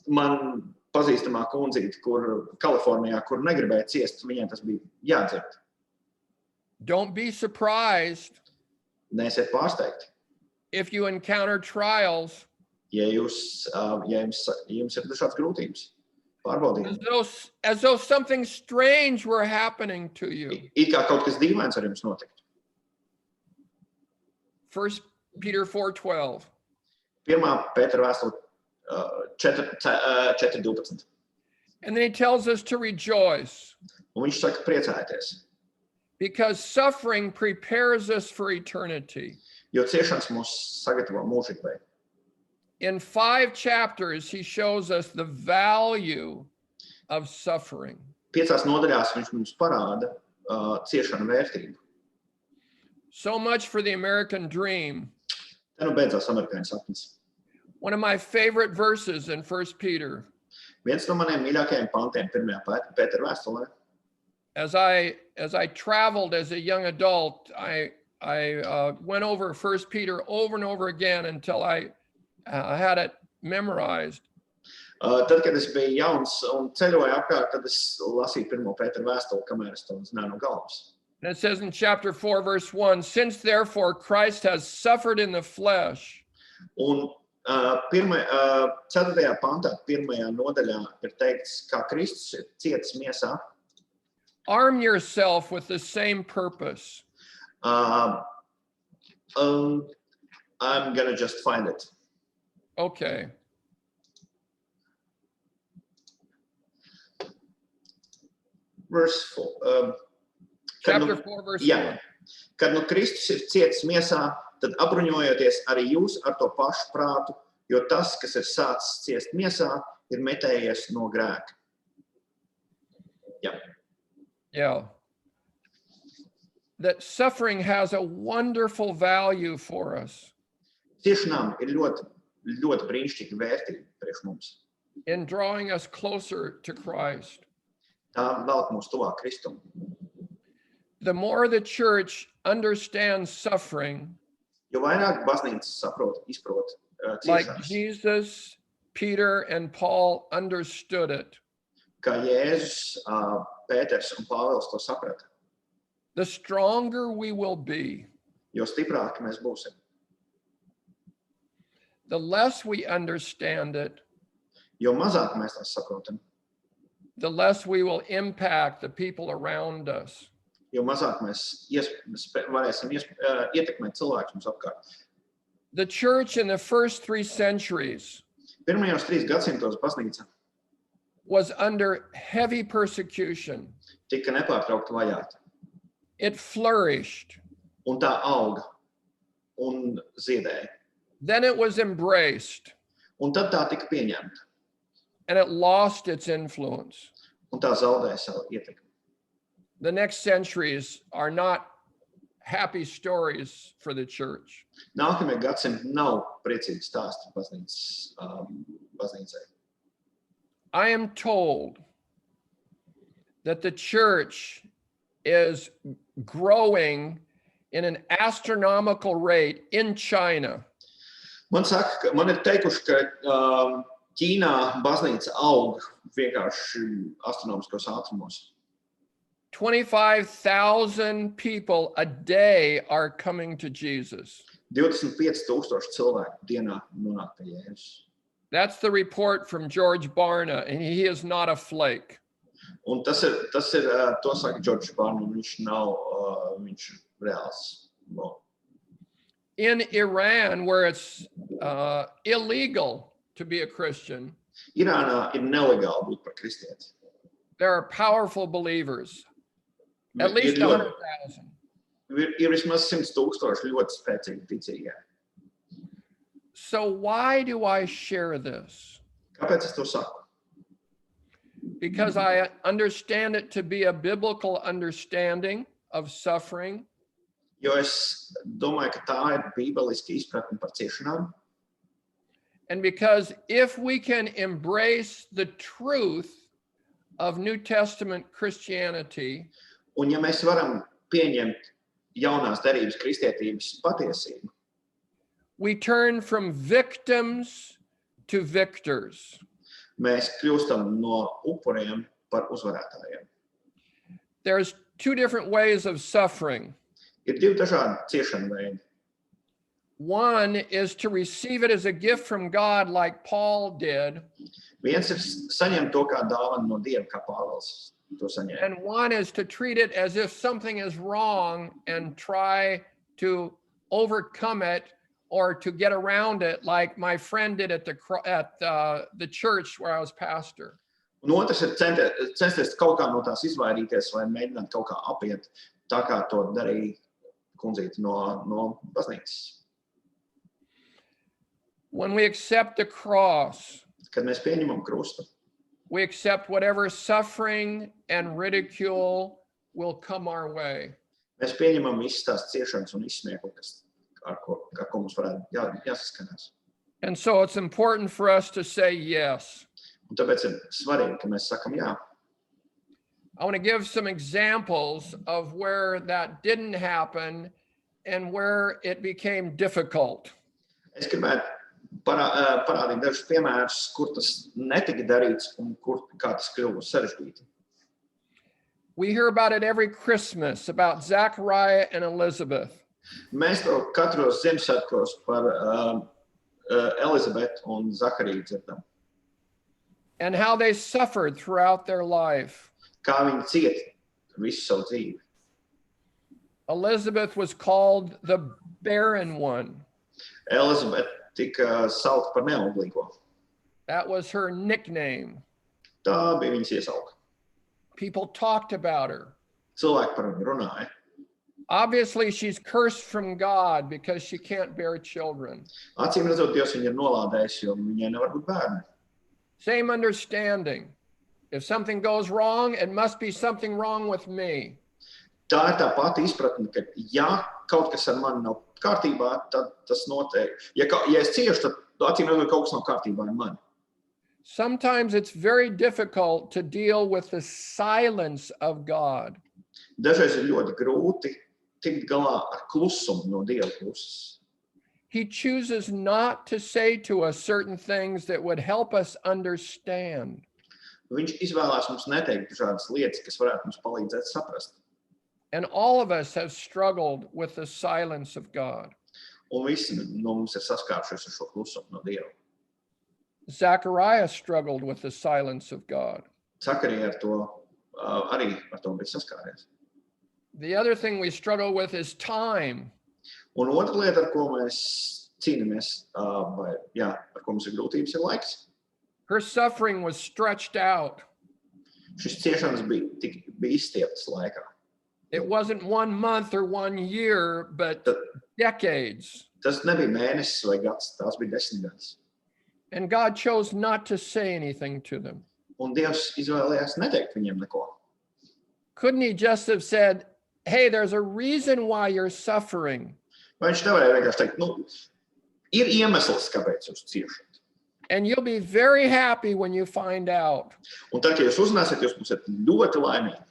man pazīstamā kundzīte, kur Kalifornijā, kur negribēja ciest, viņai tas bija jādzird. Don't be surprised Neesiet pārsteigti. if you encounter trials Ja jums ir dažādas grūtības, pārbaudījumi. as though something strange were happening to you. It kā kaut kas dīvains ar jums notikt. 1 Peter 4:12. 1. Pētera vēstule 4:12. And then he tells us to rejoice Un viņš saka, priecājieties, because suffering prepares us for eternity. jo ciešanas mūs sagatavo mūžībai. In 5 chapters, he shows us the value of suffering. 5 nodaļās viņš mums parāda ciešanu vērtību. So much for the American dream. Te nu beidzās amerikāņu sapnis. One of my favorite verses in 1 Peter. Viens no maniem mīļākajiem pantiem 1. Pētera vēstulē. As I traveled as a young adult, I went over 1 Peter over and over again until I had it memorized. Tad, kad es biju jauns un ceļoju apkārt, tad es lasīju 1. Pētera vēstuli, kamēr es to zināju no galvas. And it says in chapter 4, verse 1, since therefore Christ has suffered in the flesh. Un 4. pantā, 1. nodaļā ir teikts, kā Kristus ir cietis miesā. Arm yourself with the same purpose. I'm gonna just find it. Okay. Verse 4. Chapter 4, verse 1. Kad nu Kristus ir cietis miesā, tad apbruņojoties arī jūs ar to pašu prātu, jo tas, kas ir sācis ciest miesā, ir metējies no grēka. Yeah. That suffering has a wonderful value for us. Ciešanām ir ļoti, ļoti brīnišķīga vērtība priekš mums. In drawing us closer to Christ. Tā velk mūs tuvāk Kristum. The more the church understands suffering, Jo vairāk baznīca saprot, izprot like ciešanas, Jesus, Peter, and Paul understood it, kā Jēzus, Pēters un Pāvils to saprata, the stronger we will be. jo stiprāki mēs būsim. The less we understand it, Jo mazāk mēs tās saprotam, the less we will impact the people around us. jo mazāk mēs varēsim ietekmēt cilvēkus mums apkārt. The church in the first 3 centuries Pirmajos 3 gadsimtos baznīca was under heavy persecution. tika nepārtraukti vajāta, It flourished. un tā auga un ziedēja. Then it was embraced, Un tad tā tika pieņemta, and it lost its influence. un tā zaudēja savu ietekmi. The next centuries are not happy stories for the church. Nākamie gadsimti nav priecīgi stāsti baznīcai. I am told that the church is growing in an astronomical rate in China. Man ir teikuši, ka Ķīnā baznīca aug vienkārši astronomiskos ātrumos. 25,000 people a day are coming to Jesus. 25,000 cilvēku dienā nonāk pie Jēzus. That's the report from George Barna, and he is not a flake. Un tas ir to saka George Barna, viņš nav, viņš reāls. No. In Iran, where it's illegal to be a Christian, Irānā ir nelegāli būt par kristieti. there are powerful believers, at least 100,000. Ir vismaz 100,000 ļoti spēcīgi ticīgie. So why do I share this? Kāpēc es to saku? Because I understand it to be a biblical understanding of suffering. Jo es domāju, ka tā ir bībeliska izpratne par ciešanām. And because if we can embrace the truth of New Testament Christianity, Un ja mēs varam pieņemt jaunās derības kristietības patiesību, we turn from victims to victors. mēs kļūstam no upuriem par uzvarētājiem. There's two different ways of suffering. Ir divi dažādi ciešanu veidi. One is to receive it as a gift from God, like Paul did. Viens ir saņemt to kā dāvanu no Dieva, kā Pāvils to saņēma. And one is to treat it as if something is wrong and try to overcome it or to get around it, like my friend did at the church where I was pastor. Un otrs ir censties kaut kā no tās izvairīties vai mēģināt kaut kā apiet, tā kā to darīja kundzīte no baznīcas. When we accept the cross, Kad mēs pieņemam krustu, we accept whatever suffering and ridicule will come our way. mēs pieņemam visas tās ciešanas un izsmieklu, ar ko mums varētu jāsaskanās. And so it's important for us to say yes. Un tāpēc ir svarīgi, ka mēs sakam jā. I want to give some examples of where that didn't happen and where it became difficult. Es gribētu parādīt dažus piemērus, kur tas netika darīts un kā tas kļuva sarežģīti. We hear about it every Christmas, about Zachariah and Elizabeth. Mēs to katros Ziemassvētkos par Elizabetu un Zahariju dzirdam. And how they suffered throughout their life. Kā viņi cieta visu savu dzīvi. Elizabeth was called the barren one. Elizabete tika saukt par neauglīgo. That was her nickname. Tā bija viņas iesauka. People talked about her. Cilvēki par viņu runāja. Obviously, she's cursed from God because she can't bear children. Acīm redzot, Dievs viņu ir nolādējis, jo viņai nevar būt bērni. Same understanding. If something goes wrong, it must be something wrong with me. Tā ir tā pati izpratne, ka ja kaut kas ar mani nav kārtībā, tad tas notiek. Ja es ciešu, tad acīm redzot, kaut kas nav kārtībā ar mani. Sometimes it's very difficult to deal with the silence of God. Dažreiz ir ļoti grūti tikt galā ar klusumu no Dieva puses. He chooses not to say to us certain things that would help us understand. Viņš izvēlās mums neteikt dažādas lietas, kas varētu mums palīdzēt saprast. And all of us have struggled with the silence of God. Un visi no mums ir saskārušies ar šo klusumu no Dieva. Zachariah struggled with the silence of God. Zakarija arī ar to bija saskāries. The other thing we struggle with is time. Un otra lieta, ar ko mēs cīnāmies, ar ko mums ir grūtības, ir laiks. Her suffering was stretched out. Šis ciešanas bija izstieptas laikā. It wasn't 1 month or 1 year, but decades. Tas nebija mēnesis vai gads, tās bija 10 gadus. And God chose not to say anything to them. Un Dievs izvēlējās neteikt viņiem neko. Couldn't he just have said, hey, there's a reason why you're suffering. Vai viņš nevarēja vienkārši teikt, ir iemesls, kāpēc jūs ciešat. And you'll be very happy when you find out. Un tad, kad jūs uzzināsiet, jūs būsiet ļoti laimīgi.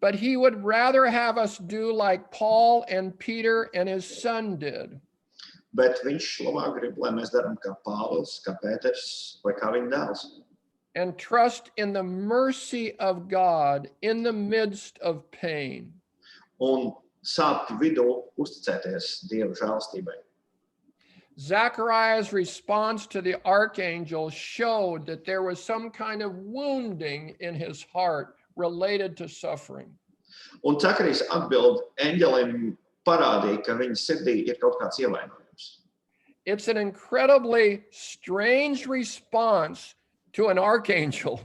But he would rather have us do like Paul and Peter and his son did. Bet viņš labāk grib, lai mēs darām kā Pāvils, kā Pēters vai kā viņa dēls. And trust in the mercy of God in the midst of pain. Un sāpju vidū uzticēties Dieva žēlastībai. Zechariah's response to the archangel showed that there was some kind of wounding in his heart related to suffering. Un Zakarijas atbild eņģelim parādīja, ka viņa sirdī ir kaut kāds ievainojums. It's an incredibly strange response to an archangel.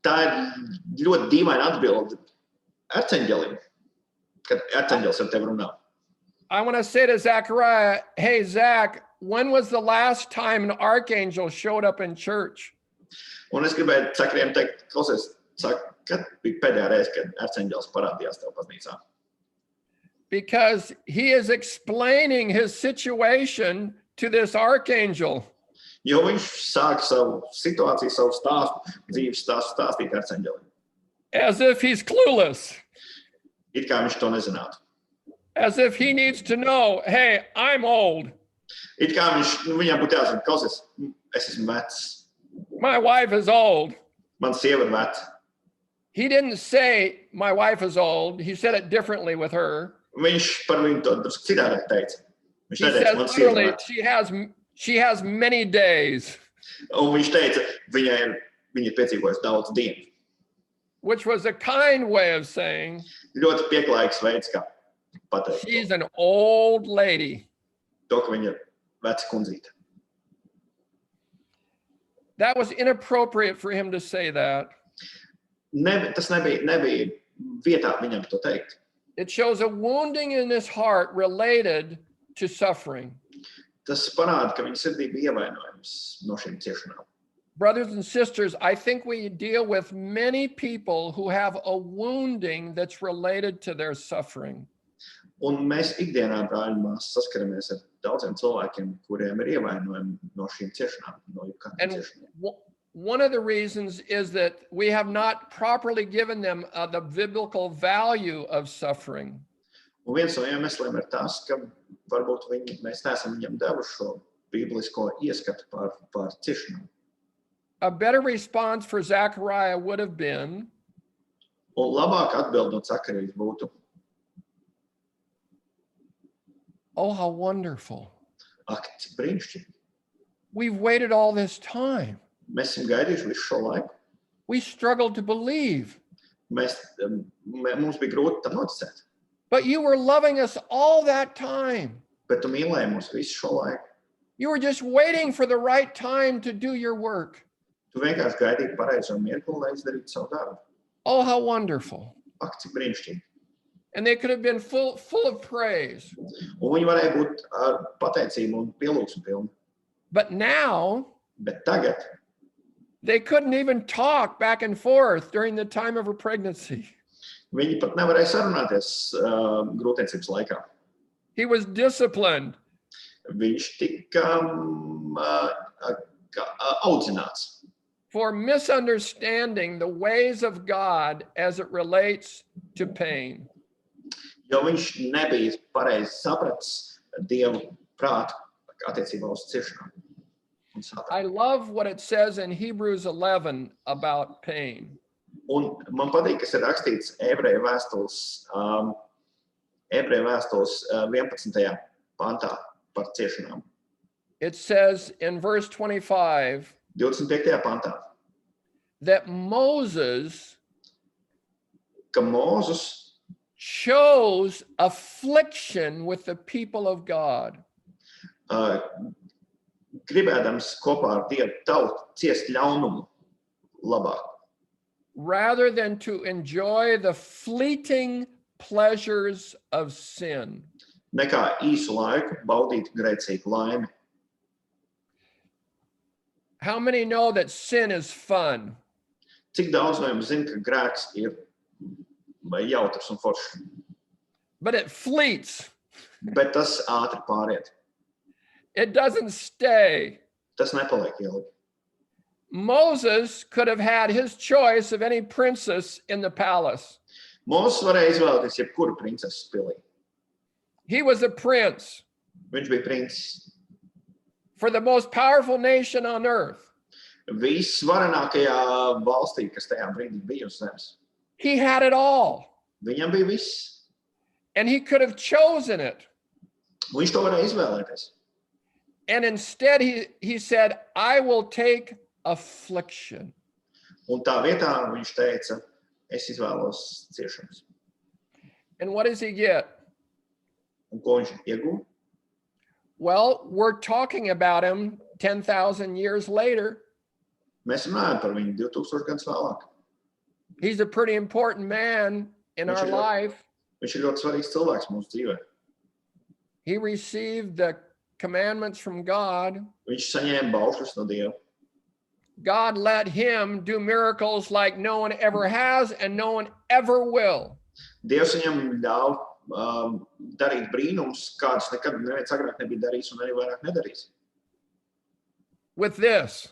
Tā ir ļoti dīvaina atbilde arcēnģelim, kad arcēnģels ar tevi runā. I want to say to Zechariah, hey, Zach, when was the last time an archangel showed up in church? Un es gribēju Zakariem teikt, klausies, kad bija pēdējā reize, kad arcēnģels parādījās tev baznīcā? Because he is explaining his situation to this archangel. Jo viņš sāk savu situāciju, savu stāstu, dzīves stāstu stāstīt arcēnģelim. As if he's clueless. It kā viņš to nezinātu. As if he needs to know, hey, I'm old. It kā viņam būtu jāzina, klausies, es esmu vecs. My wife is old. Man sieva ir veca. He didn't say my wife is old. He said it differently with her. Viņš par viņu to drusku citādi teica. Viņš He neteica, said man sieva ir literally, veca. she has many days, Un viņš teica, viņa ir piedzīvojusi daudz dienu. which was a kind way of saying Ļoti pieklājīgs veids, kā pateikt she's an old lady. to, ka viņa ir veca kundzīte. That was inappropriate for him to say that. Tas nebija vietā viņam to teikt. It shows a wounding in his heart related to suffering. Tas parāda, ka viņa sirdī bija ievainojums no šīm ciešanām. Brothers and sisters, I think we deal with many people who have a wounding that's related to their suffering. Un mēs ikdienā, brāļi un māsas, saskaramies ar daudziem cilvēkiem, kuriem ir ievainojumi no šīm ciešanām, no jebkādām And ciešanām. one of the reasons is that we have not properly given them the biblical value of suffering. Un viens no iemesliem ir tas, ka varbūt mēs neesam viņam devuši šo bīblisko ieskatu par ciešanām. A better response for Zechariah would have been, Un labāk atbild no Zakarijas būtu, oh, how wonderful. ak, cik brīnišķīgi. We've waited all this time. Mēs esam gaidījuši visu šo laiku. We struggled to believe, Mums bija grūti tam noticēt, but you were loving us all that time. bet tu mīlēji mūs visu šo laiku. You were just waiting for the right time to do your work. Tu vienkārši gaidīji pareizo mirkli, lai izdarītu savu darbu. Oh, how wonderful. Ak, cik brīnišķīgi. And they could have been full of praise. Un viņi varēja būt ar pateicību un pielūgsmu pilni. But now, Bet tagad they couldn't even talk back and forth during the time of her pregnancy. viņi pat nevarēja sarunāties grūtniecības laikā. He was disciplined. Viņš tika audzināts. For misunderstanding the ways of God as it relates to pain. Jo viņš nebija pareizi sapratis Dievu prātu attiecībā uz ciešanām un sāpēm. I love what it says in Hebrews 11 about pain. Un man patīk, kas ir rakstīts Ebreju vēstules 11. pantā par ciešanām. It says in verse 25 25. pantā, that Moses ka Mūzus chose affliction with the people of God. Gribēdams kopā ar Dievu tautu ciest ļaunumu labāk, Rather than to enjoy the fleeting pleasures of sin. nekā īsu laiku baudīt grēcīgu laimi. How many know that sin is fun? Cik daudz no jums zina, ka grēks ir jautrs un foršs, But it fleets. bet tas ātri pāriet. It doesn't stay. Tas nepaliek ilgi. Moses could have had his choice of any princess in the palace. Mūzes varēja izvēlēties jebkuru princeses pilī. He was a prince. Viņš bija princis. For the most powerful nation on earth. Visvarenākajā valstī, kas tajā brīdī bija uz zemes. He had it all. Viņam bija viss. And he could have chosen it. Viņš to varēja izvēlēties. And instead he said, I will take affliction. Un tā vietā viņš teica, es izvēlos ciešanas. And what does he get? Un ko viņš ieguva? Well, we're talking about him 10,000 years later. Mēs runājam par viņu 2000 gadus vēlāk. He's a pretty important man in our life. Viņš ir ļoti svarīgs cilvēks mūsu dzīvē. He received the commandments from God. Viņš saņēma baušļus no Dieva. God let him do miracles like no one ever has and no one ever will. Dievs viņam ļauj darīt brīnums, kādus nekad neviens agrāk nebija darījis un arī vairāk nedarīs. With this.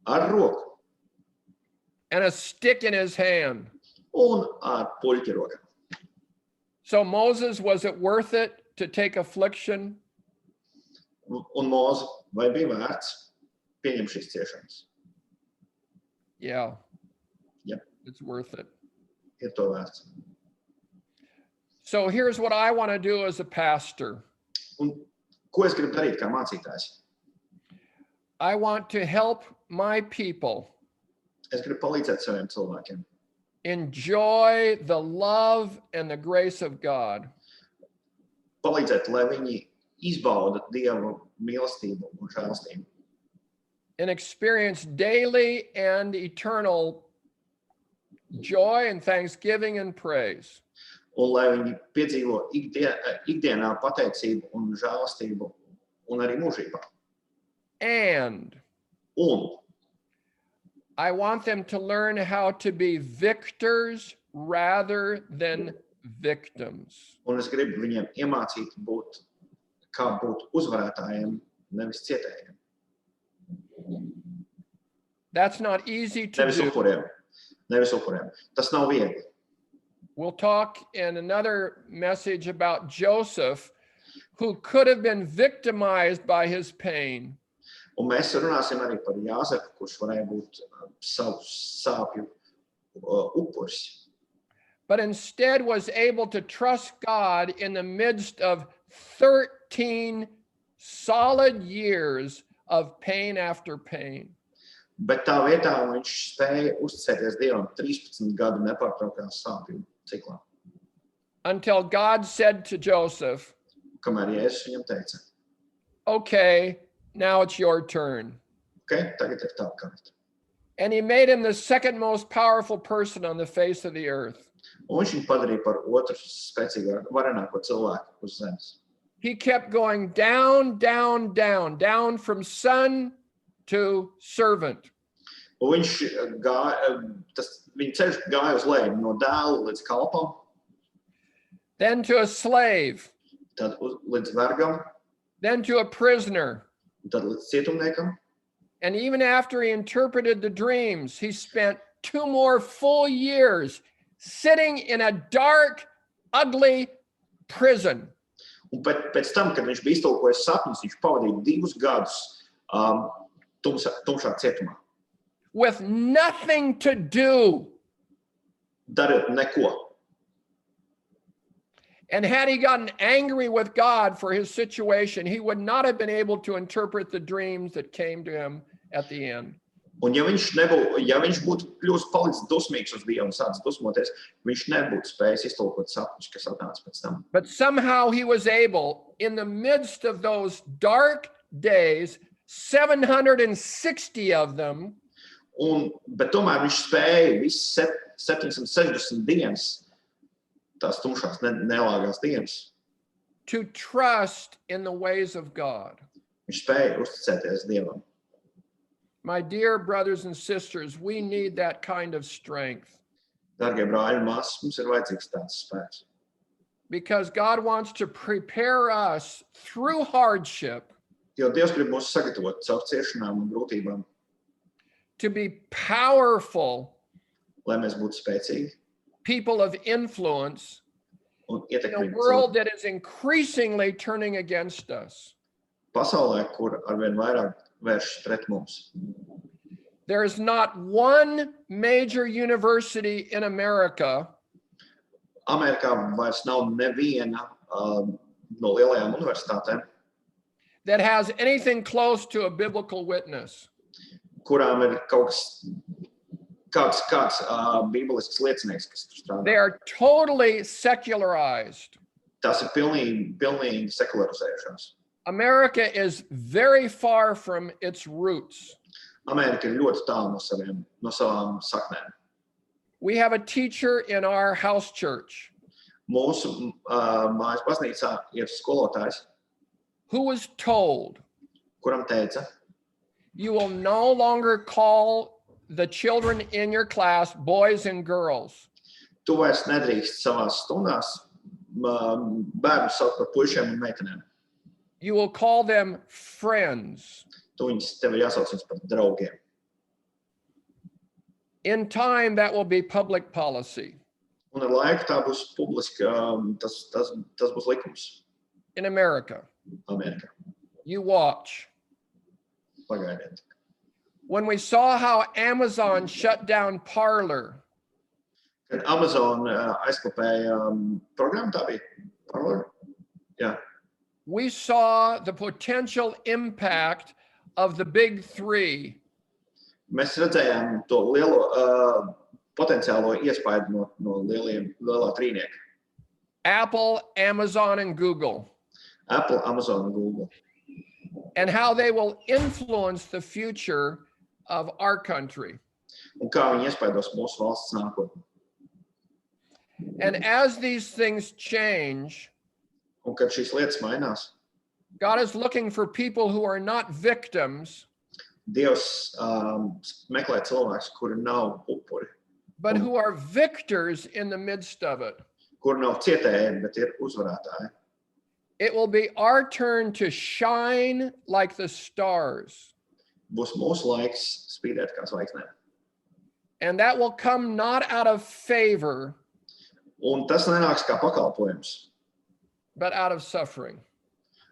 Ar roku. And a stick in his hand. Un ar puļķi rokā. So Moses, was it worth it to take affliction? Un Mūze, vai bija vērts pieņemt šīs ciešanas? Yeah. Yep. It's worth it. Ir to vērts. So here's what I want to do as a pastor. Un ko es gribu darīt kā mācītājs? I want to help my people Es gribu palīdzēt saviem cilvēkiem. enjoy the love and the grace of God. Palīdzēt, lai viņi izbauda Dieva mīlestību un žēlastību. And experience daily and eternal joy and thanksgiving and praise. Un lai viņi piedzīvo ikdienā pateicību un žēlastību un arī mūžībā. And Un I want them to learn how to be victors rather than victims. Un es gribu viņiem iemācīt kā būt uzvarētājiem, nevis cietējiem. That's not easy to Nevis do. upuriem. Tas nav viegli. We'll talk in another message about Joseph, who could have been victimized by his pain. Un mēs runāsim arī par Jāzepu, kurš varēja būt savu sāpju upuris. But instead was able to trust God in the midst of 13 solid years of pain after pain. Bet tā vietā viņš spēja uzticēties Dievam 13 gadu nepārtrauktā sāpju ciklā. Until God said to Joseph, Kamēr Jēzus viņam teica, okay, now it's your turn. ok, tagad ir tā kārta. And he made him the second most powerful person on the face of the earth. Un viņš viņu padarīja par otru spēcīgāku, varenāko cilvēku uz zemes. He kept going down, down, down, down from son to servant. Un viņa ceļš gāja uz leju no dēla līdz kalpam, Then to a slave, tad līdz vergam, then to a prisoner. tad līdz cietumniekam. And even after he interpreted the dreams, he spent 2 more full years sitting in a dark, ugly prison. Un pēc tam, kad viņš bija iztulkojis sapņus, viņš pavadīja 2 gadus tumšā cietumā. With nothing to do. Darot neko. And had he gotten angry with God for his situation, he would not have been able to interpret the dreams that came to him at the end. Un ja viņš būtu kļūst palicis dusmīgs uz Dievu un sācis dusmoties, viņš nebūtu spējis iztulkot sapņus, kas atnāca pēc tam. But somehow he was able, in the midst of those dark days, 760 of them, Bet tomēr viņš spēja visas 760 dienas, tās tumšās, nelāgās dienas, to trust in the ways of God. viņš spēja uzticēties Dievam. My dear brothers and sisters, we need that kind of strength. Dargie brāļi un māsas, mums ir vajadzīgs tāds spēks. Because God wants to prepare us through hardship Jo Dievs grib mūs sagatavot caur ciešanām un grūtībām, to be powerful lai mēs būtu spēcīgi people of influence un In ietekmīgi a cilvēki. world that is increasingly turning against us. Pasaulē, kur arvien vairāk vēršas pret mums. There is not one major university in America Amerikā vairs nav neviena no lielajām universitātēm, that has anything close to a biblical witness. kurām ir kāds bībelisks liecinieks, kas tur They strādā. are totally secularized. Tas ir pilnīgi sekularizējušās. America is very far from its roots. Amerika ir ļoti tālu no savām saknēm. We have a teacher in our house church Mūsu mājas baznīcā ir skolotājs, who was told, kuram teica, you will no longer call the children in your class boys and girls. tu vairs nedrīkst savās stundās bērnus saukt par puišiem un meitenēm. You will call them friends. Tev ir jāsauc viņus par draugiem. In time, that will be public policy Un ar laiku tā būs publiski, tas būs likums in America. Amerikā. You watch. Pagaidiet. When we saw how Amazon shut down Parler, Kad Amazon aizklapēja programmu, tā bija Parler? Jā. we saw the potential impact of the big three. Mēs redzējām to lielo potenciālo iespaidu no lielā trīnieka. Apple, Amazon, and Google, Apple, Amazon un Google. and how they will influence the future of our country. Un kā viņi iespaidos mūsu valsts nākotni. And as these things change, Un kad šīs lietas mainās, God is looking for people who are not victims, Dievs meklē cilvēkus, kuri nav upuri, but who are victors in the midst of it. kuri nav cietēji, bet ir uzvarētāji. It will be our turn to shine like the stars. Būs mūsu laiks spīdēt kā zvaigznēm. And that will come not out of favor, Un tas nenāks kā pakalpojums. but out of suffering.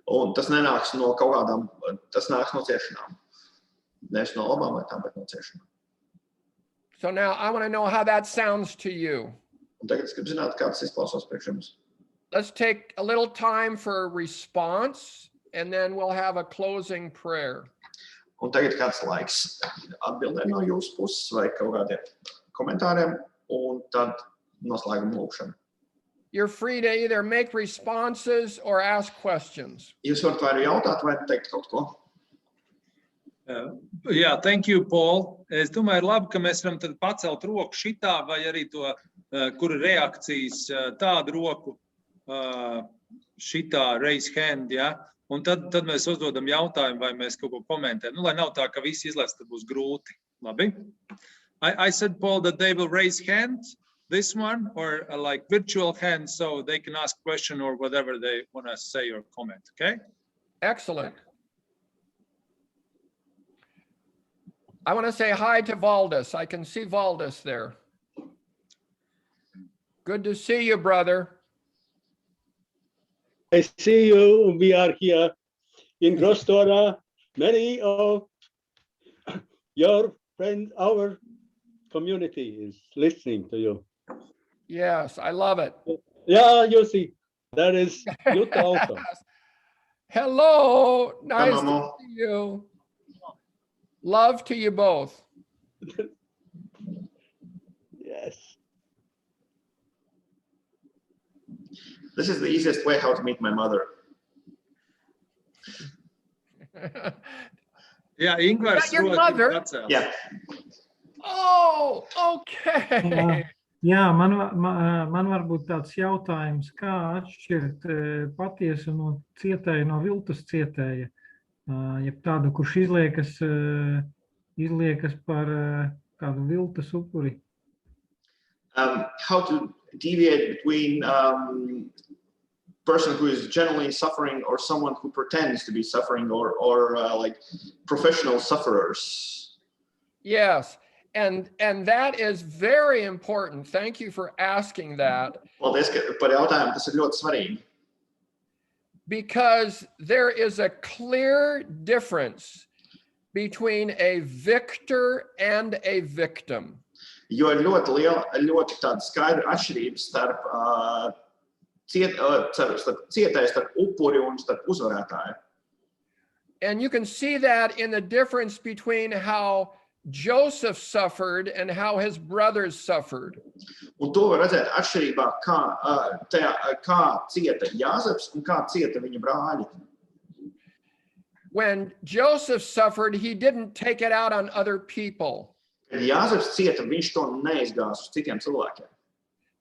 Un tas nenāks no kaut kādām, tas nāks no ciešanām. Nevis no labām lietām, bet no ciešanām. So now I want to know how that sounds to you. Un tagad es gribu zināt, kā tas izklausās priekš jums. Let's take a little time for a response, and then we'll have a closing prayer. Un tagad kāds laiks atbildē no jūsu puses vai kaut kādiem komentāriem, un tad noslēguma lūkšana. You're free to either make responses or ask questions. Jūs varat vai jautāt, vai teikt kaut ko. Jā, thank you, Paul. Es domāju, ir labi, ka mēs varam tad pacelt roku šitā vai arī to, kur ir reakcijas, tādu roku šitā, raise hand, ja? Un tad mēs uzdodam jautājumu, vai mēs kaut ko komentējam. Nu, lai nav tā, ka visi izlēs, tad būs grūti. Labi? I said, Paul, that they will raise hand, this one, or like virtual hand, so they can ask question or whatever they want to say or comment, okay? Excellent. I want to say hi to Valdis. I can see Valdis there. Good to see you, brother. I see you. We are here in Grostora. Many of your friends, our community is listening to you. Yes, I love it. Yeah, you see, that is Jutta also. Hello, nice to Mamo. see you. Love to you both. Yes. This is the easiest way how to meet my mother. Jā, Ingvars. Is that your mother? Yeah. Oh, okay. Jā, man varbūt tāds jautājums, kā atšķirt patiesu no cietēja, no viltus cietēja, ja tādu, kurš izliekas par kādu viltus upuri. How to deviate between person who is genuinely suffering or someone who pretends to be suffering or like professional sufferers. Yes, And that is very important. Thank you for asking that. Paldies par jautājumu, tas ir ļoti svarīgi. Because there is a clear difference between a victor and a victim. Jo ir ļoti tāda skaidra atšķirība starp cietēju, starp upuri un starp uzvarētāju. And you can see that in the difference between how Joseph suffered and how his brothers suffered. Un to var redzēt atšķirībā, kā cieta Jāzeps un kā cieta viņa brāļi. When Joseph suffered, he didn't take it out on other people. Kad Jāzeps cieta, viņš to neizgāz uz citiem cilvēkiem.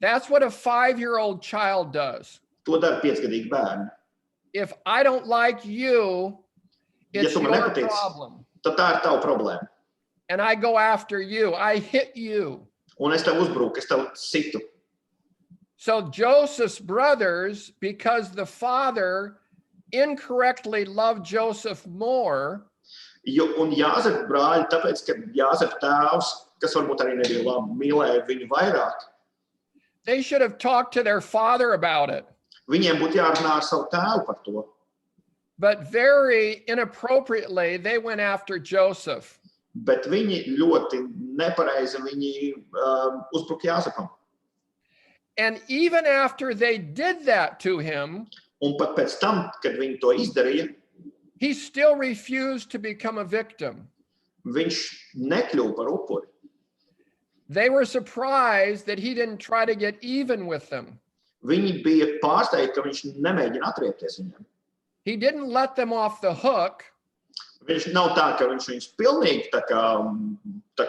That's what a 5-year-old child does. To dara 5-gadīgi bērni. If I don't like you, it's Ja tu man your nepatīc, problem. tad tā ir tava problēma. And I go after you. I hit you. Un es tev uzbruku, es tev situ. So Joseph's brothers, because the father incorrectly loved Joseph more, Un Jāzepa brāļi, tāpēc, ka Jāzepa tēvs, kas varbūt arī nebija labi, mīlēja viņu vairāk, they should have talked to their father about it. viņiem būtu jārunā ar savu tēvu par to. But very inappropriately, they went after Joseph. Bet viņi ļoti nepareizi uzbruka Jāzepam. And even after they did that to him, Un pat pēc tam, kad viņi to izdarīja, he still refused to become a victim. viņš nekļuva par upuri. They were surprised that he didn't try to get even with them. Viņi bija pārsteigti, ka viņš nemēģina atriepties viņiem. He didn't let them off the hook. Viņš nav tā, ka viņš viņus pilnīgi tā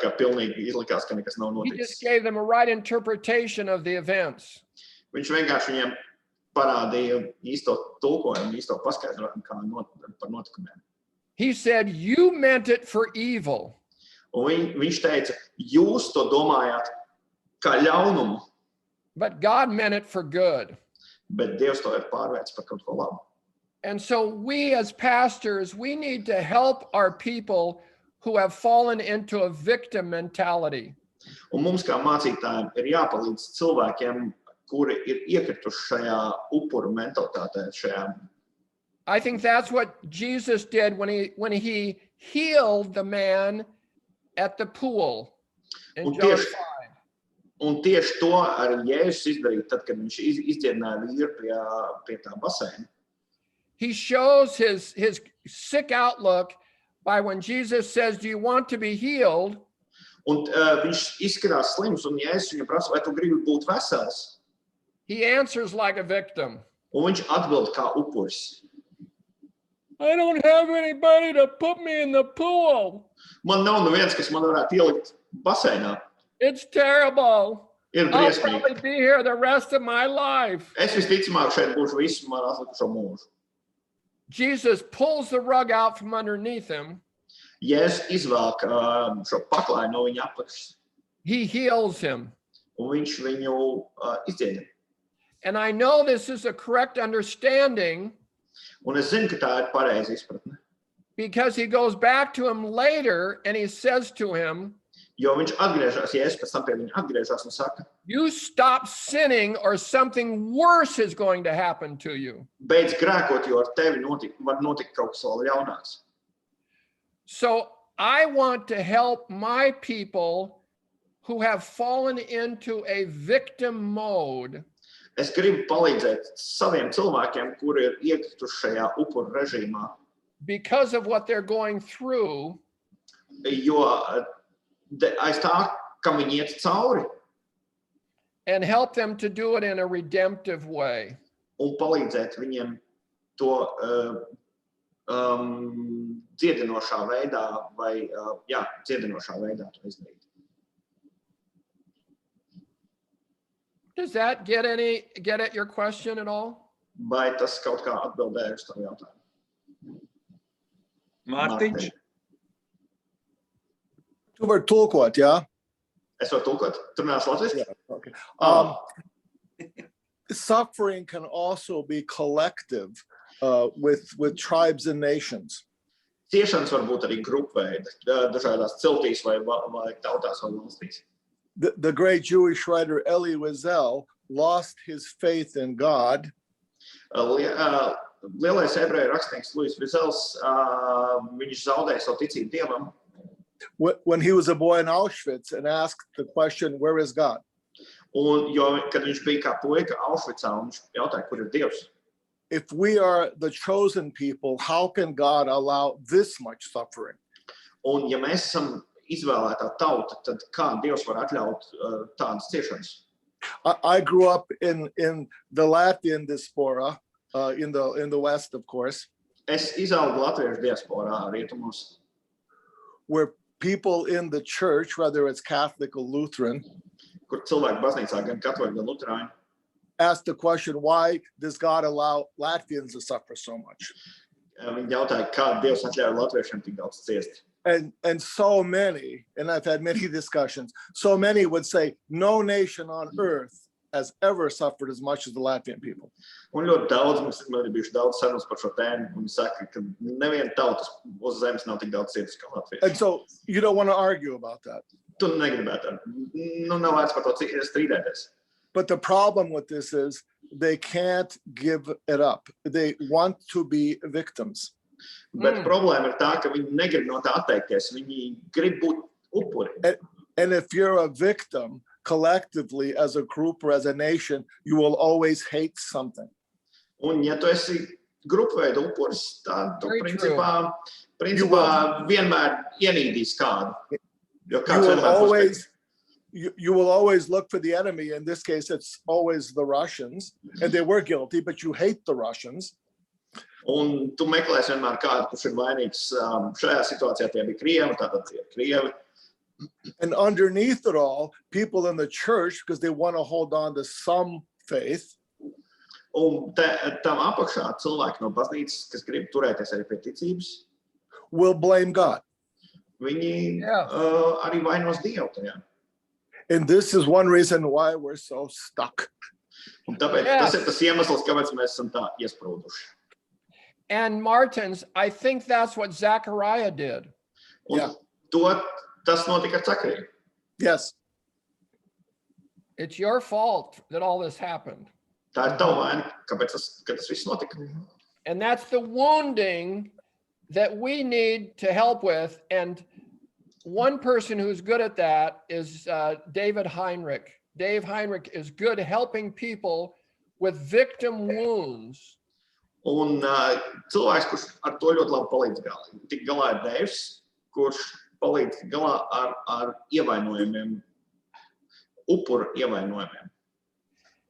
kā pilnīgi izlikās, ka nekas nav He just noticis. gave them a right interpretation of the events. Viņš vienkārši viņiem parādīja īsto tulkojumu, īsto paskaidrojumu par notikumiem. He said, you meant it for evil, Un viņš teica, jūs to domājāt kā ļaunumu, but God meant it for good. bet Dievs to ir pārvērts par kaut ko labu. And so we as pastors, we need to help our people who have fallen into a victim mentality. Un mums kā mācītājiem ir jāpalīdz cilvēkiem, kuri ir iekrituši šajā upuru mentalitātē, šajā. I think that's what Jesus did when he healed the man at the pool in Un John tieši, 5. un tieši to arī Jēzus izdarīja, tad, kad viņš izdziedināja vīru pie tā baseina. He shows his sick outlook by when Jesus says, do you want to be healed? Un viņš izskatās slims, un Jēzus viņam prasa, vai tu gribi būt vesels? He answers like a victim. Un viņš atbild kā upuris. I don't have anybody to put me in the pool. Man nav neviens, kas man varētu ielikt baseinā. It's terrible. Ir I'll briesmīgi. probably be here the rest of my life. Es visticamāk šeit būšu visu man atlikušo mūžu. Jesus pulls the rug out from underneath him. Jēzus izvelk šo paklāju no viņa apakšas, He heals him. un viņš viņu izdziedina. And I know this is a correct understanding Un es zinu, ka tā ir pareiza izpratne. because he goes back to him later and he says to him, Jo viņš atgriežas, Jēzus pēc tam pie viņa atgriežas un saka, you stop sinning or something worse is going to happen to you. beidz grēkot, jo ar tevi var notikt kaut kas vēl ļaunāks. So I want to help my people who have fallen into a victim mode Es gribu palīdzēt saviem cilvēkiem, kuri ir iekrituši šajā upuru režīmā, because of what they're going through, jo aiz tā, kam viņi iet cauri, and help them to do it in a redemptive way. un palīdzēt viņiem to dziedinošā veidā vai, dziedinošā veidā to izdarīt. Does that get at your question at all? Vai tas kaut kā atbildēja uz tavu jautājumu? Mārtiņš? Tu vari tulkot, jā? Es varu tulkot. Tu runās latviski? Okay. Suffering can also be collective with tribes and nations. Ciešanas var būt arī grupveida, dažādās ciltīs vai tautās vai valstīs. The great Jewish writer Elie Wiesel lost his faith in God. Lielais ebreju rakstnieks Luis Vizels, viņš zaudēja savu ticību Dievam. When he was a boy in Auschwitz and asked the question, where is God? Un, jo, kad viņš bija kā puika Auschwitzā, un viņš jautāja, kur ir Dievs? If we are the chosen people, how can God allow this much suffering? Un, ja mēs esam izvēlētā tauta, tad kā Dievs var atļaut tādas ciešanas? I grew up in the Latvian diaspora, in the West, of course. Es izaugu latviešu diasporā rietumos. Where people in the church, whether it's Catholic or Lutheran, kur cilvēki baznīcā, gan katoļi, gan luterāņi, asked the question, why does God allow Latvians to suffer so much? Viņi jautāja, kā Dievs atļauj latviešiem tik daudz ciest. And so many, and I've had many discussions, so many would say, no nation on earth has ever suffered as much as the Latvian people. Un ļoti daudz, mums ir bijuši daudz sarunas par šo tēmu, un saka, ka neviena tautas uz zemes nav tik daudz cietusi kā latvieši. And so you don't want to argue about that. Tu negribētu, nav vērts par to strīdēties. But the problem with this is they can't give it up. They want to be victims. Bet problēma ir tā, ka viņi negrib no tā atteikties. Viņi grib būt upuri. And if you're a victim, collectively, as a group or as a nation, you will always hate something. Un ja tu esi grupveida upuris, tad tu principā vienmēr ienīdīs kādu. Jo kāds you will always look for the enemy. In this case, it's always the Russians, and they were guilty, but you hate the Russians. Un tu meklēsi vienmēr kādu, kurš ir vainīgs. Šajā situācijā tie bija Krievi, tātad tie ir Krievi. And underneath it all, people in the church, because they want to hold on to some faith, un tam apakšā cilvēki no baznīcas, kas grib turēties arī pie ticības, will blame God. Viņi arī vainos Dievu tajā. And this is one reason why we're so stuck. Un tāpēc tas ir tas iemesls, kāpēc mēs esam tā iesprūduši. And Martins, I think that's what Zechariah did. Un tas notika ar Zakariju. Yes. It's your fault that all this happened. Tā ir tava vaina, kāpēc tas viss notika. And that's the wounding that we need to help with. And one person who's good at that is David Heinrich. Dave Heinrich is good helping people with victim wounds. Un cilvēks, kurš ar to ļoti labi palīdz tik galā ir Deivs, kurš palīdz galā ar ievainojumiem, upura ievainojumiem.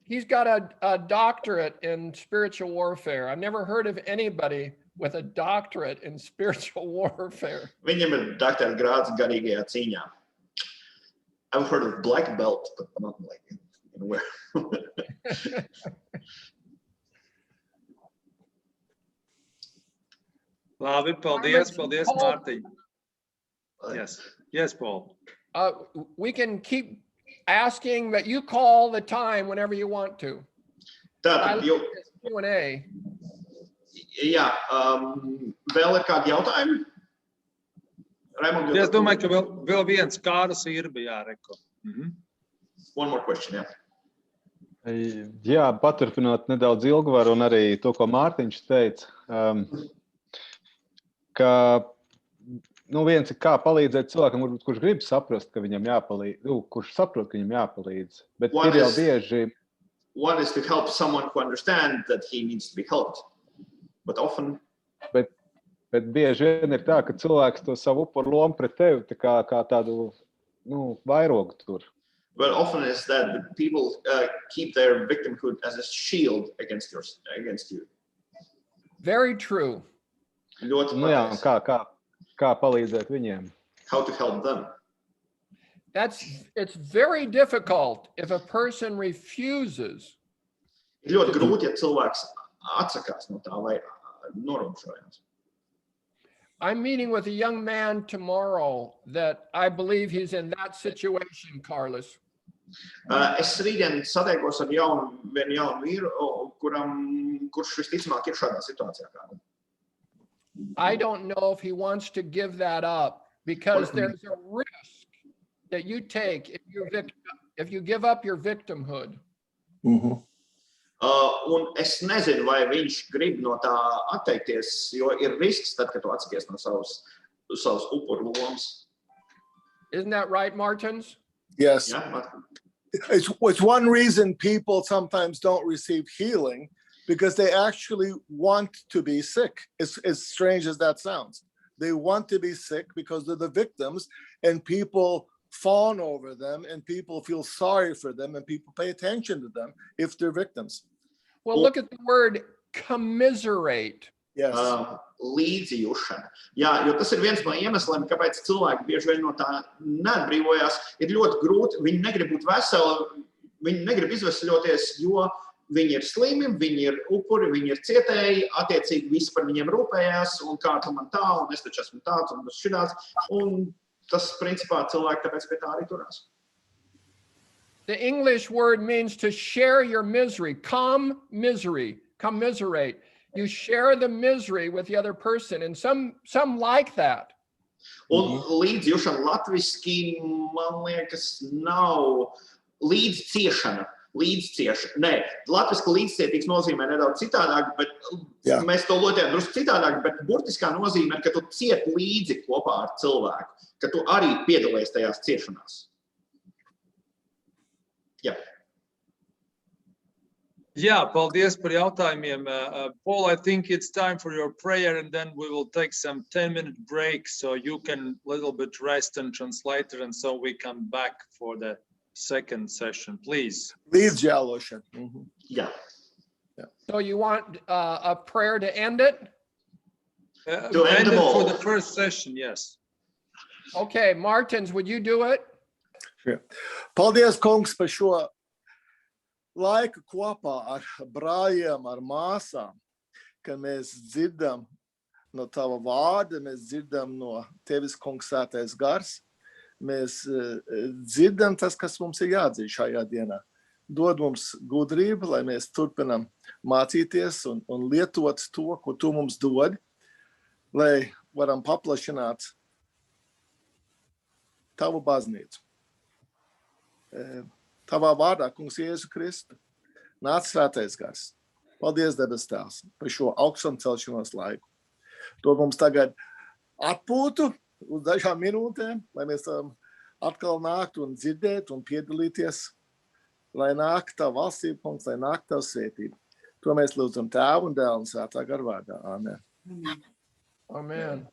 He's got a doctorate in spiritual warfare. I've never heard of anybody with a doctorate in spiritual warfare. Viņam ir doktora grāds garīgajā cīņā. I've heard of black belt, but not like anywhere. Labi, paldies, Mārtiņ. Yes, Paul. We can keep asking, but you call the time whenever you want to. Tātad, Q&A. Jā, vēl ir kādi jautājumi? Raimond, es domāju, ka vēl viens kādas ir bija jāreko. One more question, jā. Jā, paturpinot nedaudz Ilgvaru un arī to, ko Mārtiņš teica, ka viens ir kā palīdzēt cilvēkam, kurš grib saprast, ka viņam jāpalīdz, kurš saprot, ka viņam jāpalīdz, bet ir jau bieži. One is to help someone who understands that he needs to be helped, but often. Bet bieži vien ir tā, ka cilvēks to savu upuru lomu pret tevi kā tādu, vairogu tur. Well, often is that people keep their victimhood as a shield against you. Very true. Ļoti jā, kā palīdzēt viņiem? How to help them. It's very difficult if a person refuses. Ļoti grūti, ja cilvēks atsakās no tā vai norunšojās. I'm meeting with a young man tomorrow that I believe he's in that situation, Carlos. Es rītdien satiekos ar vienu jaunu vīru, kurš visticamāk ir šādā situācijā. I don't know if he wants to give that up because there's a risk that you take if you give up your victimhood. Mhm. Un es nezinu, vai viņš grib no tā atteikties, jo ir risks tad, kad tu atsakies no savas upuru lomas. Isn't that right, Martins? Yes. Ja? It's one reason people sometimes don't receive healing, because they actually want to be sick. As strange as that sounds. They want to be sick because they're the victims, and people fawn over them, and people feel sorry for them, and people pay attention to them if they're victims. Well, look at the word commiserate. Yes. Līdzjūšana. Jā, jo tas ir viens no iemesliem, kāpēc cilvēki bieži vien no tā neatbrīvojās. Ir ļoti grūti, viņi negrib būt veseli, viņi negrib izvesļoties, jo viņi ir slimi, viņi ir upuri, viņi ir cietēji, attiecīgi visi par viņiem rūpējās, un kā tu man tā, un es taču esmu tāds, un tas šitās, un tas, principā, cilvēki tāpēc pie tā arī turās. The English word means to share your misery, commiserate. You share the misery with the other person, and some like that. Un līdzjūšana latviski, man liekas, nav līdzciešana. Nē, latviski līdzcietīgs nozīmē nedaudz citādāk, bet mēs to lotējam drusku citādāk, bet burtiskā nozīmē ir, ka tu ciet līdzi kopā ar cilvēku, ka tu arī piedalies tajās ciešanās. Jā. Jā, paldies par jautājumiem. Paul, I think it's time for your prayer, and then we will take some 10-minute break so you can a little bit rest and translate it, and so we come back for the second session, please. Līdzjālošana. Jā. So you want a prayer to end it? To end it them all. for the first session, yes. Okay, Martins, would you do it? Sure. Paldies, kungs, par šo laiku kopā ar brāļiem, ar māsām, ka mēs dzirdam no tava vārda, mēs dzirdam no tevis, kungs, svētais gars. Mēs dzirdam tas, kas mums ir jādzird šajā dienā. Dod mums gudrību, lai mēs turpinam mācīties un lietot to, ko tu mums dod, lai varam paplašināt tavu baznīcu. Tavā vārdā, kungs, Jēzu Kristu, nāc svētais gars. Paldies, debes Tēvs, par šo augšām celšanos laiku. Dod mums tagad atpūtu uz dažām minūtēm, lai mēs atkal nāktu un dzirdēt un piedalīties, lai nāk tā valstība, kungs, lai nāk tā svētība. To mēs lūdzam Tēvu un Dēlu un Svētā gara vārdā. Amen. Amen.